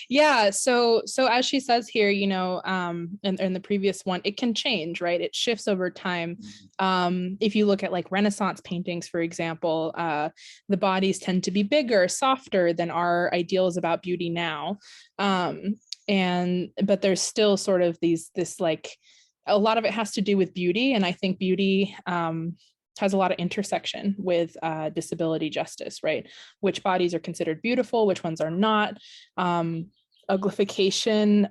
S1: Yeah, so as she says here, in the previous one, it can change, right? It shifts over time. If you look at like Renaissance paintings, for example, the bodies tend to be bigger, softer than our ideals about beauty now. But there's still sort of this like, a lot of it has to do with beauty, and I think beauty has a lot of intersection with disability justice, right? Which bodies are considered beautiful, which ones are not. Uglification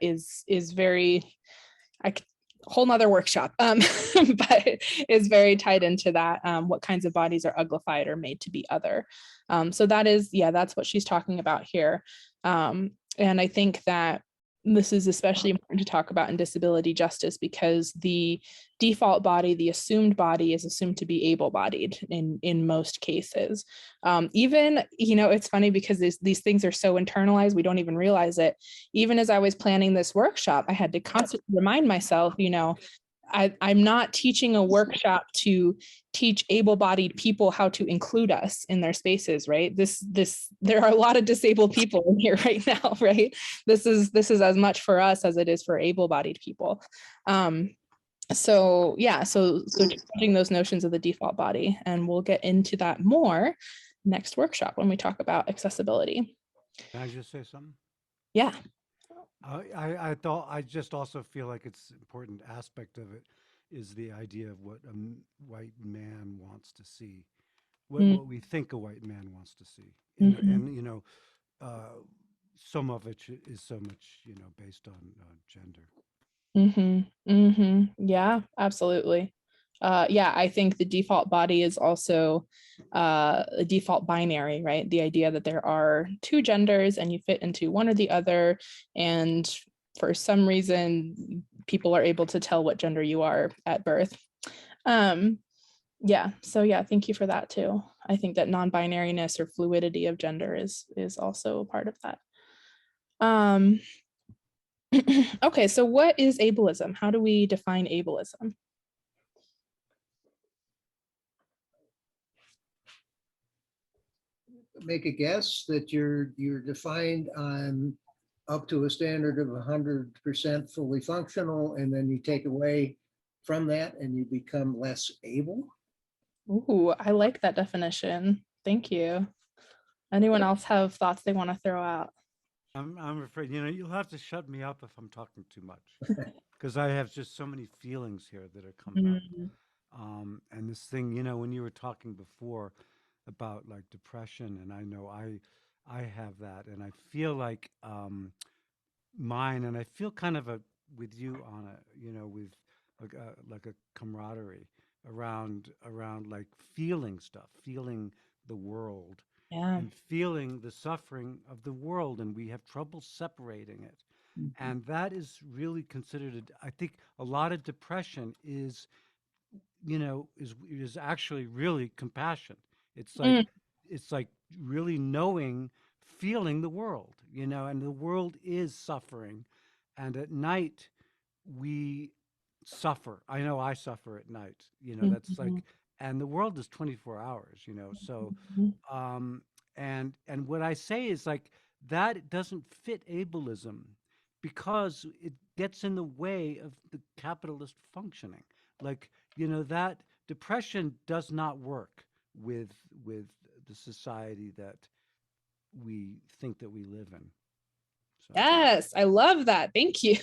S1: is very, whole nother workshop, but is very tied into that. What kinds of bodies are uglified or made to be other? So that is, that's what she's talking about here. And I think that this is especially important to talk about in disability justice because the default body, the assumed body, is assumed to be able-bodied in most cases. Even, it's funny because these things are so internalized, we don't even realize it. Even as I was planning this workshop, I had to constantly remind myself, I'm not teaching a workshop to teach able-bodied people how to include us in their spaces, right? There are a lot of disabled people in here right now, right? This is as much for us as it is for able-bodied people. So changing those notions of the default body, and we'll get into that more next workshop when we talk about accessibility.
S9: Can I just say something?
S1: Yeah.
S9: I just also feel like it's an important aspect of it is the idea of what a white man wants to see, what we think a white man wants to see, and some of it is so much based on gender.
S1: Yeah, absolutely. I think the default body is also a default binary, right? The idea that there are two genders and you fit into one or the other. And for some reason, people are able to tell what gender you are at birth. Thank you for that too. I think that non-binariness or fluidity of gender is also a part of that. Okay, so what is ableism? How do we define ableism?
S3: Make a guess that you're defined on up to a standard of 100% fully functional, and then you take away from that and you become less able.
S1: Ooh, I like that definition. Thank you. Anyone else have thoughts they want to throw out?
S9: I'm afraid you'll have to shut me up if I'm talking too much, because I have just so many feelings here that are coming up. And this thing, when you were talking before about like depression, and I know I have that, and I feel like mine, and I feel kind of with you on with like a camaraderie around like feeling stuff, feeling the world.
S1: Yeah.
S9: And feeling the suffering of the world, and we have trouble separating it. And that is really considered, I think a lot of depression is actually really compassion. It's like really feeling the world, and the world is suffering. And at night we suffer. I know I suffer at night, that's like, and the world is 24 hours, so and what I say is like that doesn't fit ableism because it gets in the way of the capitalist functioning. Like, that depression does not work with the society that we think that we live in. So.
S1: Yes, I love that. Thank you.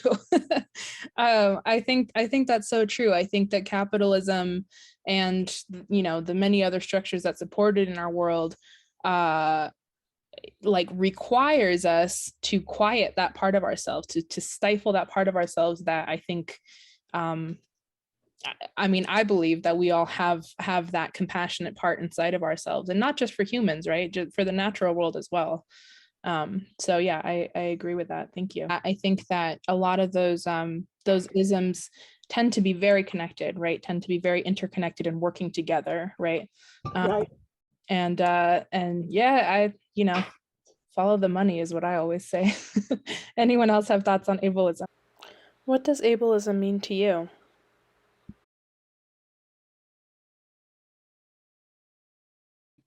S1: I think that's so true. I think that capitalism and the many other structures that support it in our world like requires us to quiet that part of ourselves, to stifle that part of ourselves that I think I believe that we all have that compassionate part inside of ourselves, and not just for humans, right? Just for the natural world as well. I agree with that. Thank you. I think that a lot of those isms tend to be very connected, right? Tend to be very interconnected and working together, right? Right. Follow the money is what I always say. Anyone else have thoughts on ableism?
S7: What does ableism mean to you?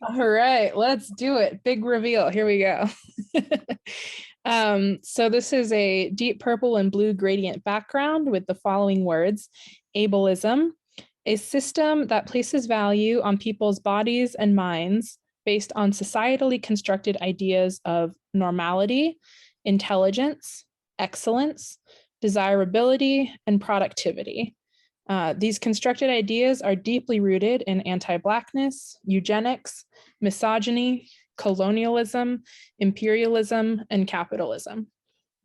S1: All right, let's do it. Big reveal. Here we go. So this is a deep purple and blue gradient background with the following words: ableism, a system that places value on people's bodies and minds based on societally constructed ideas of normality, intelligence, excellence, desirability, and productivity. These constructed ideas are deeply rooted in anti-Blackness, eugenics, misogyny, colonialism, imperialism, and capitalism.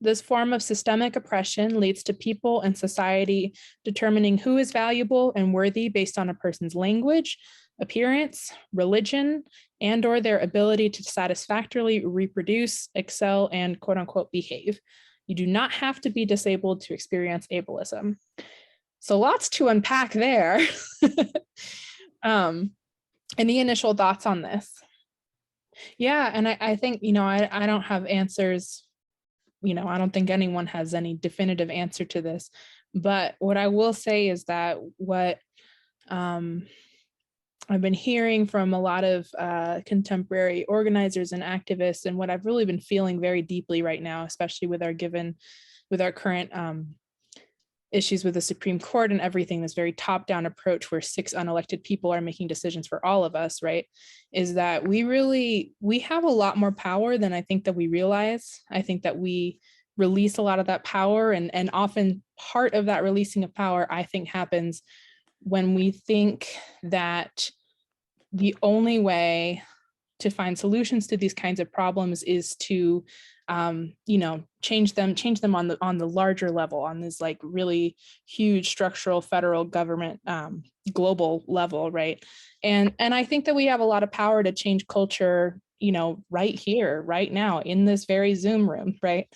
S1: This form of systemic oppression leads to people and society determining who is valuable and worthy based on a person's language, appearance, religion, and/or their ability to satisfactorily reproduce, excel, and quote-unquote behave. You do not have to be disabled to experience ableism. So lots to unpack there. Any initial thoughts on this? Yeah, and I think, I don't have answers. I don't think anyone has any definitive answer to this. But what I will say is that what I've been hearing from a lot of contemporary organizers and activists, and what I've really been feeling very deeply right now, especially with our current issues with the Supreme Court and everything, this very top-down approach where 6 unelected people are making decisions for all of us, right? Is that we have a lot more power than I think that we realize. I think that we release a lot of that power, and often part of that releasing of power, I think, happens when we think that the only way to find solutions to these kinds of problems is to change them on the larger level, on this like really huge structural federal government global level, right? And I think that we have a lot of power to change culture, right here, right now, in this very Zoom room, right?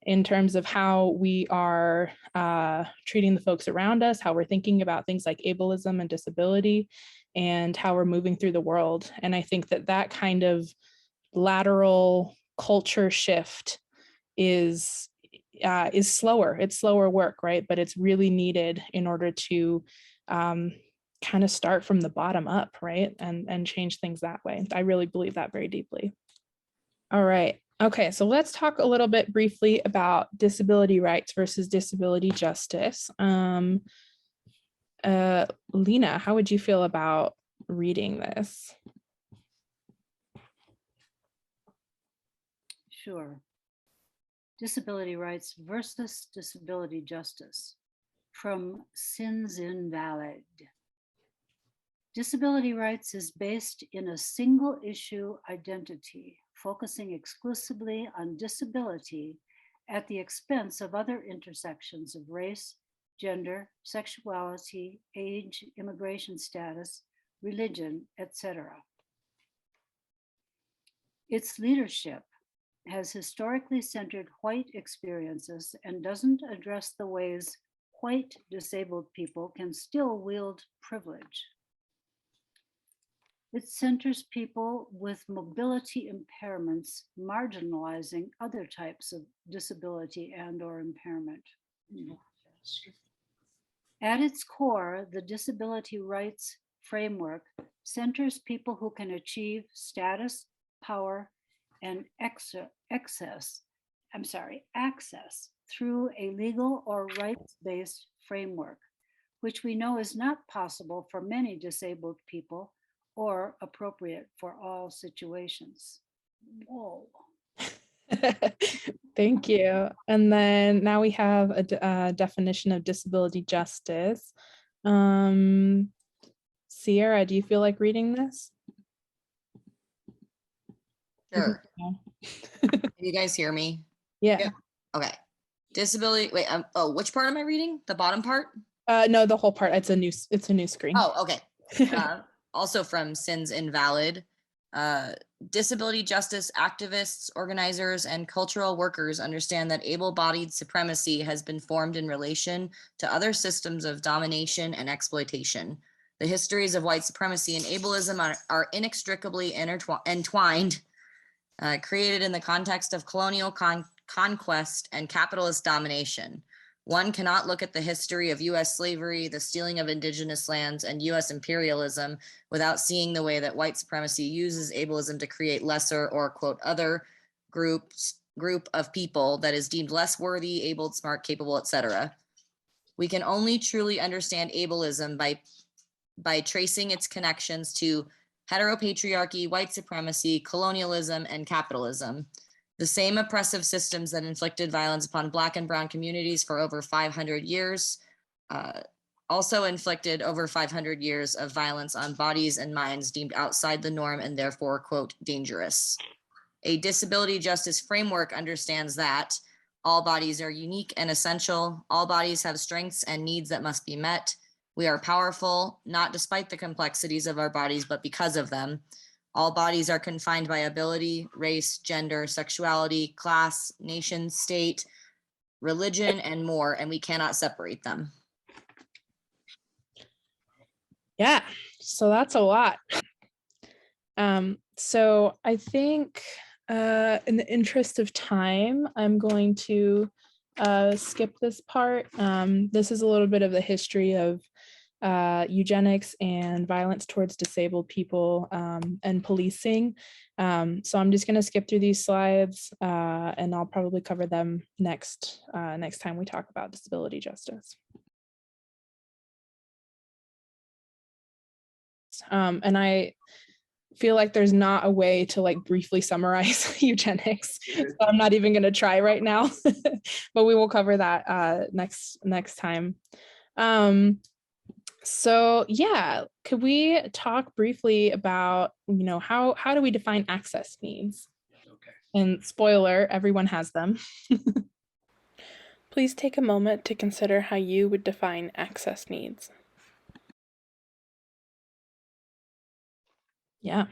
S1: In terms of how we are treating the folks around us, how we're thinking about things like ableism and disability, and how we're moving through the world. And I think that kind of lateral culture shift is slower. It's slower work, right? But it's really needed in order to kind of start from the bottom up, right? And change things that way. I really believe that very deeply. All right. Okay, so let's talk a little bit briefly about disability rights versus disability justice. Lena, how would you feel about reading this?
S10: Sure. Disability rights versus disability justice, from Sins Invalid. Disability rights is based in a single issue identity, focusing exclusively on disability at the expense of other intersections of race, gender, sexuality, age, immigration status, religion, etc. Its leadership has historically centered white experiences and doesn't address the ways white disabled people can still wield privilege. It centers people with mobility impairments, marginalizing other types of disability and/or impairment. At its core, the disability rights framework centers people who can achieve status, power, and access through a legal or rights-based framework, which we know is not possible for many disabled people or appropriate for all situations. Whoa.
S1: Thank you. And then now we have a definition of disability justice. Sierra, do you feel like reading this?
S11: Sure. Can you guys hear me?
S1: Yeah.
S11: Okay. Disability. Wait. Which part am I reading? The bottom part?
S1: No, the whole part. It's a new screen.
S11: Oh, okay. Also from Sins Invalid. Disability justice activists, organizers, and cultural workers understand that able-bodied supremacy has been formed in relation to other systems of domination and exploitation. The histories of white supremacy and ableism are inextricably entwined, created in the context of colonial conquest and capitalist domination. One cannot look at the history of US slavery, the stealing of indigenous lands, and US imperialism without seeing the way that white supremacy uses ableism to create lesser or, quote, other group of people that is deemed less worthy, abled, smart, capable, etc. We can only truly understand ableism by tracing its connections to heteropatriarchy, white supremacy, colonialism, and capitalism. The same oppressive systems that inflicted violence upon Black and Brown communities for over 500 years also inflicted over 500 years of violence on bodies and minds deemed outside the norm and therefore, quote, dangerous. A disability justice framework understands that all bodies are unique and essential. All bodies have strengths and needs that must be met. We are powerful, not despite the complexities of our bodies, but because of them. All bodies are confined by ability, race, gender, sexuality, class, nation, state, religion, and more, and we cannot separate them.
S1: Yeah, so that's a lot. So I think in the interest of time, I'm going to skip this part. This is a little bit of the history of eugenics and violence towards disabled people and policing. So I'm just going to skip through these slides and I'll probably cover them next time we talk about disability justice. And I feel like there's not a way to like briefly summarize eugenics, so I'm not even going to try right now, but we will cover that next time. So yeah, could we talk briefly about, you know, how do we define access needs?
S3: Okay.
S1: And spoiler, everyone has them.
S7: Please take a moment to consider how you would define access needs.
S1: Yeah.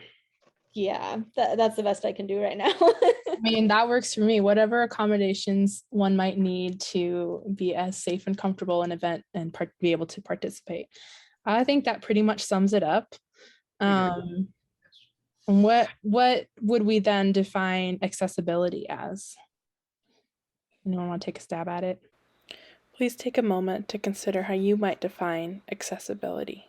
S12: Yeah, that's the best I can do right now.
S1: I mean, that works for me. Whatever accommodations one might need to be as safe and comfortable an event and be able to participate. I think that pretty much sums it up. And what would we then define accessibility as? Anyone want to take a stab at it?
S7: Please take a moment to consider how you might define accessibility.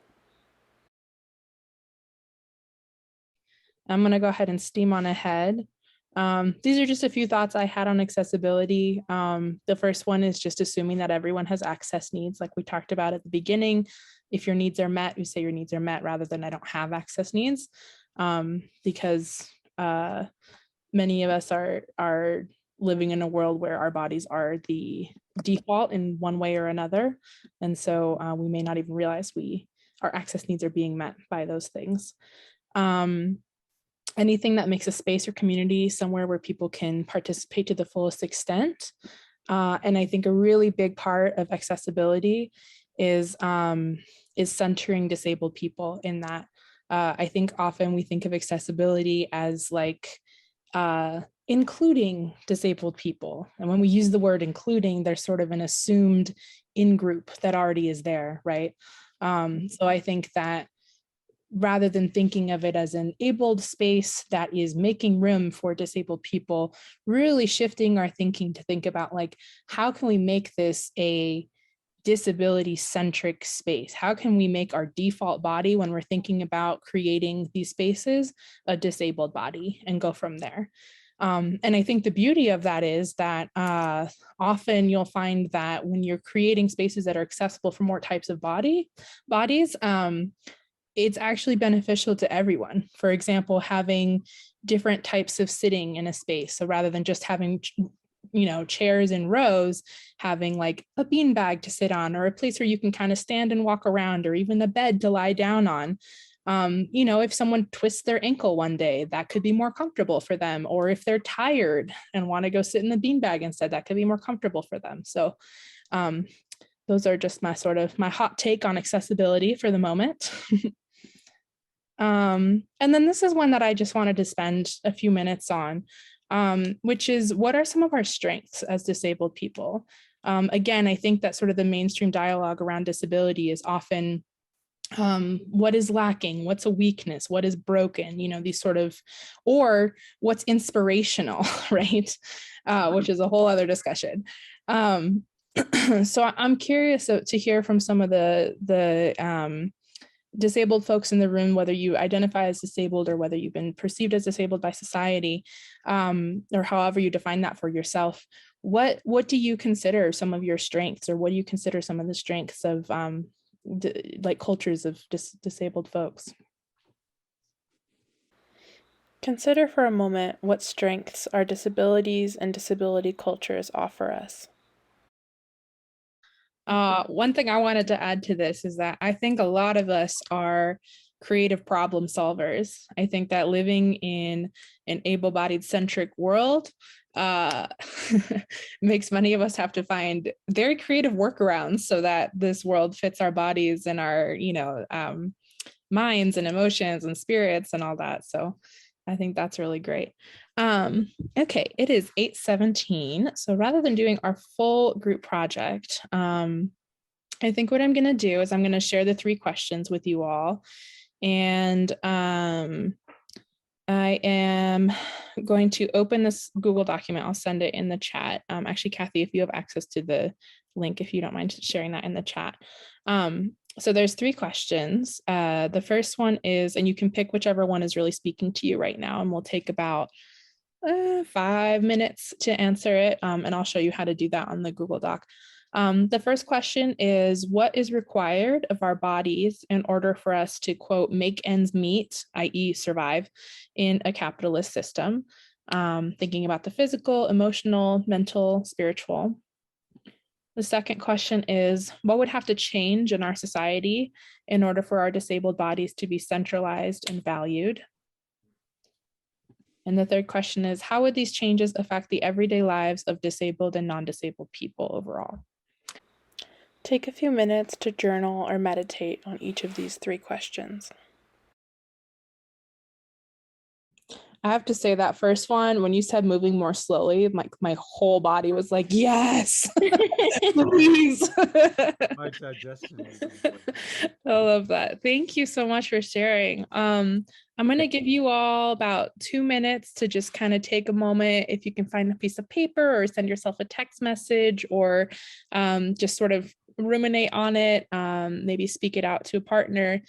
S1: I'm going to go ahead and steam on ahead. These are just a few thoughts I had on accessibility. The first one is just assuming that everyone has access needs, like we talked about at the beginning. If your needs are met, you say your needs are met rather than I don't have access needs, because many of us are living in a world where our bodies are the default in one way or another. And so we may not even realize our access needs are being met by those things. Anything that makes a space or community somewhere where people can participate to the fullest extent. And I think a really big part of accessibility is centering disabled people in that. I think often we think of accessibility as like including disabled people. And when we use the word including, there's sort of an assumed in-group that already is there, right? So I think that rather than thinking of it as an abled space that is making room for disabled people, really shifting our thinking to think about like, how can we make this a disability-centric space? How can we make our default body when we're thinking about creating these spaces a disabled body and go from there? And I think the beauty of that is that often you'll find that when you're creating spaces that are accessible for more types of bodies, it's actually beneficial to everyone. For example, having different types of sitting in a space. So rather than just having, you know, chairs in rows, having like a beanbag to sit on, or a place where you can kind of stand and walk around, or even a bed to lie down on. You know, if someone twists their ankle one day, that could be more comfortable for them. Or if they're tired and want to go sit in the beanbag instead, that could be more comfortable for them. So those are just my hot take on accessibility for the moment. And then this is one that I just wanted to spend a few minutes on, which is what are some of our strengths as disabled people? Again, I think that sort of the mainstream dialogue around disability is often what is lacking, what's a weakness, what is broken, you know, these sort of, or what's inspirational, right? Which is a whole other discussion. So I'm curious to hear from some of the disabled folks in the room, whether you identify as disabled or whether you've been perceived as disabled by society, or however you define that for yourself. What do you consider some of your strengths, or what do you consider some of the strengths of like cultures of disabled folks?
S7: Consider for a moment what strengths our disabilities and disability cultures offer us.
S1: One thing I wanted to add to this is that I think a lot of us are creative problem solvers. I think that living in an able-bodied centric world makes many of us have to find very creative workarounds so that this world fits our bodies and our, you know, minds and emotions and spirits and all that. So I think that's really great. Okay, it is 8:17. So rather than doing our full group project, I think what I'm going to do is I'm going to share the 3 questions with you all. And I am going to open this Google document. I'll send it in the chat. Actually, Kathy, if you have access to the link, if you don't mind sharing that in the chat. So there's 3 questions. The first one is, and you can pick whichever one is really speaking to you right now, and we'll take about 5 minutes to answer it. And I'll show you how to do that on the Google Doc. The first question is, what is required of our bodies in order for us to, quote, make ends meet, i.e. survive in a capitalist system? Thinking about the physical, emotional, mental, spiritual. The second question is, what would have to change in our society in order for our disabled bodies to be centralized and valued? And the third question is, how would these changes affect the everyday lives of disabled and non-disabled people overall?
S7: Take a few minutes to journal or meditate on each of these 3 questions.
S1: I have to say that first one, when you said moving more slowly, my whole body was like, yes, please.
S9: My digestion.
S1: I love that. Thank you so much for sharing. I'm going to give you all about 2 minutes to just kind of take a moment. If you can find a piece of paper or send yourself a text message, or just sort of ruminate on it, maybe speak it out to a partner.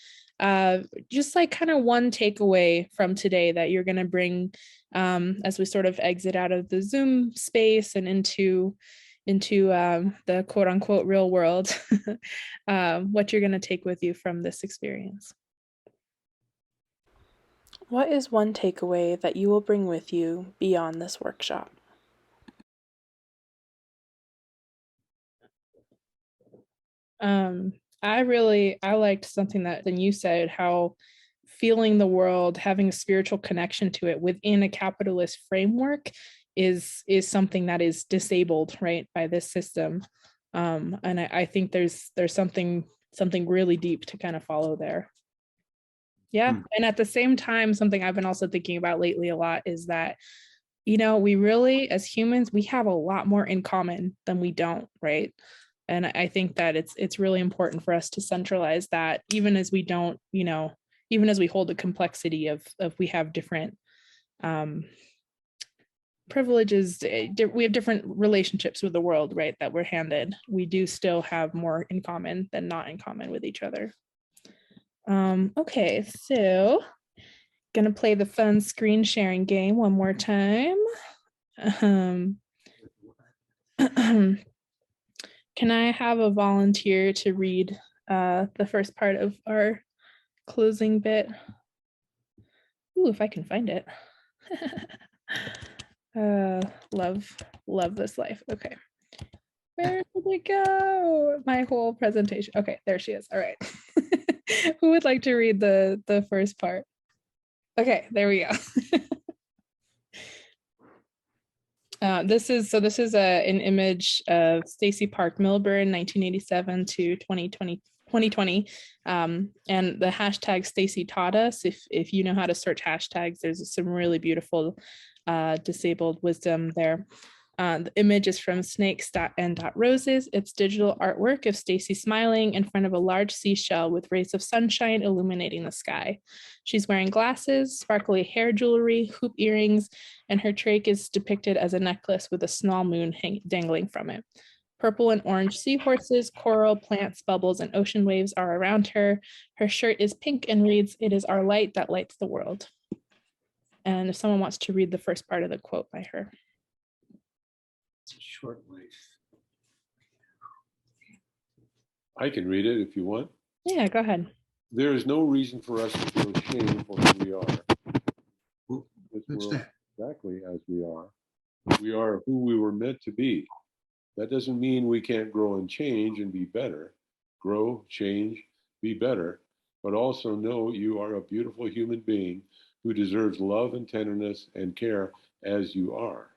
S1: Just like kind of one takeaway from today that you're going to bring as we sort of exit out of the Zoom space and into the quote unquote real world, what you're going to take with you from this experience.
S7: What is one takeaway that you will bring with you beyond this workshop?
S1: I liked something that then you said, how feeling the world, having a spiritual connection to it within a capitalist framework is something that is disabled, right, by this system. And I think there's something really deep to kind of follow there. Yeah. And at the same time, something I've been also thinking about lately a lot is that, you know, we really, as humans, we have a lot more in common than we don't, right? And I think that it's really important for us to centralize that, even as we don't, you know, even as we hold the complexity of we have different privileges, we have different relationships with the world, right, that we're handed. We do still have more in common than not in common with each other. Okay, so gonna play the fun screen sharing game one more time. Can I have a volunteer to read the first part of our closing bit? Ooh, if I can find it. Love this life. Okay. Where did it go? My whole presentation. Okay, there she is. All right. Who would like to read the first part? Okay, there we go. This is an image of Stacey Park Milburn, 1987 to 2020. And the hashtag Stacey taught us. If you know how to search hashtags, there's some really beautiful disabled wisdom there. The image is from snakes.n.roses. It's digital artwork of Stacey smiling in front of a large seashell with rays of sunshine illuminating the sky. She's wearing glasses, sparkly hair jewelry, hoop earrings, and her trach is depicted as a necklace with a small moon dangling from it. Purple and orange seahorses, coral, plants, bubbles, and ocean waves are around her. Her shirt is pink and reads, "It is our light that lights the world." And if someone wants to read the first part of the quote by her.
S3: It's a short life.
S13: I can read it if you want.
S1: Yeah, go ahead.
S13: There is no reason for us to feel shame for who we are.
S3: What's that?
S13: Exactly as we are. We are who we were meant to be. That doesn't mean we can't grow and change and be better. Grow, change, be better, but also know you are a beautiful human being who deserves love and tenderness and care as you are.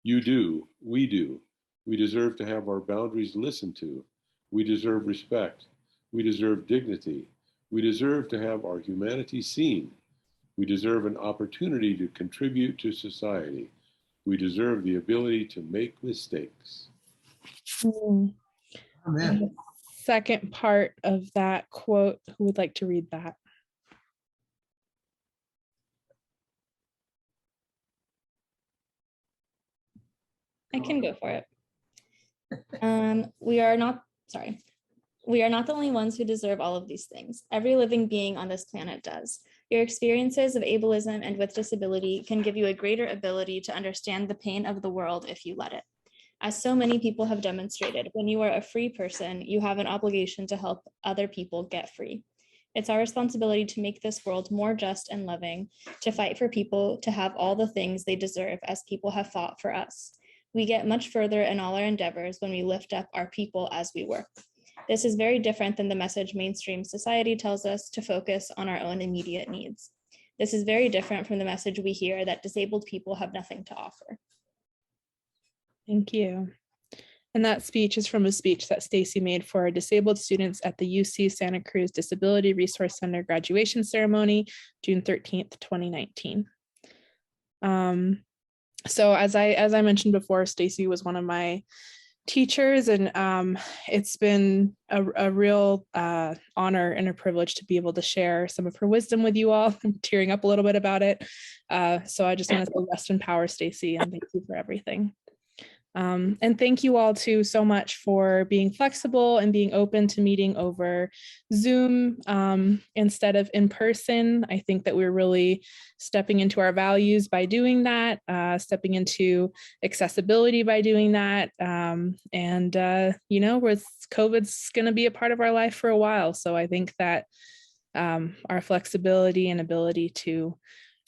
S13: You do, we do. We deserve to have our boundaries listened to. We deserve respect. We deserve dignity. We deserve to have our humanity seen. We deserve an opportunity to contribute to society. We deserve the ability to make mistakes.
S1: Mm.
S3: Amen.
S1: And the second part of that quote, who would like to read that?
S4: I can go for it. We are not the only ones who deserve all of these things. Every living being on this planet does. Your experiences of ableism and with disability can give you a greater ability to understand the pain of the world if you let it. As so many people have demonstrated, when you are a free person, you have an obligation to help other people get free. It's our responsibility to make this world more just and loving, to fight for people to have all the things they deserve as people have fought for us. We get much further in all our endeavors when we lift up our people as we work. This is very different than the message mainstream society tells us to focus on our own immediate needs. This is very different from the message we hear that disabled people have nothing to offer.
S1: Thank you. And that speech is from a speech that Stacy made for disabled students at the UC Santa Cruz Disability Resource Center graduation ceremony, June 13th, 2019. So as I mentioned before, Stacy was one of my teachers, and it's been a real honor and a privilege to be able to share some of her wisdom with you all. I'm tearing up a little bit about it. So I just want to say rest in power, Stacy, and thank you for everything. And thank you all too so much for being flexible and being open to meeting over Zoom instead of in person. I think that we're really stepping into our values by doing that, stepping into accessibility by doing that. You know, with COVID's going to be a part of our life for a while. So I think that our flexibility and ability to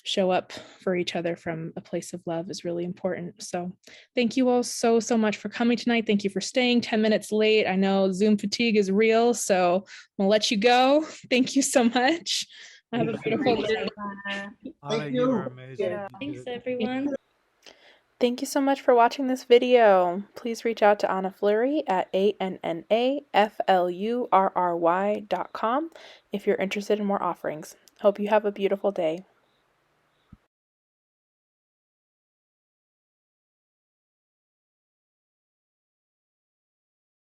S1: show up for each other from a place of love is really important. So thank you all so much for coming tonight. Thank you for staying 10 minutes late. I know Zoom fatigue is real, so I'm gonna let you go. Thank you so much. Have a beautiful day.
S9: Anna, you are amazing.
S4: Yeah. Thanks, everyone.
S7: Thank you so much for watching this video. Please reach out to Anna Fleury at ANNAFLURRY.com if you're interested in more offerings. Hope you have a beautiful day.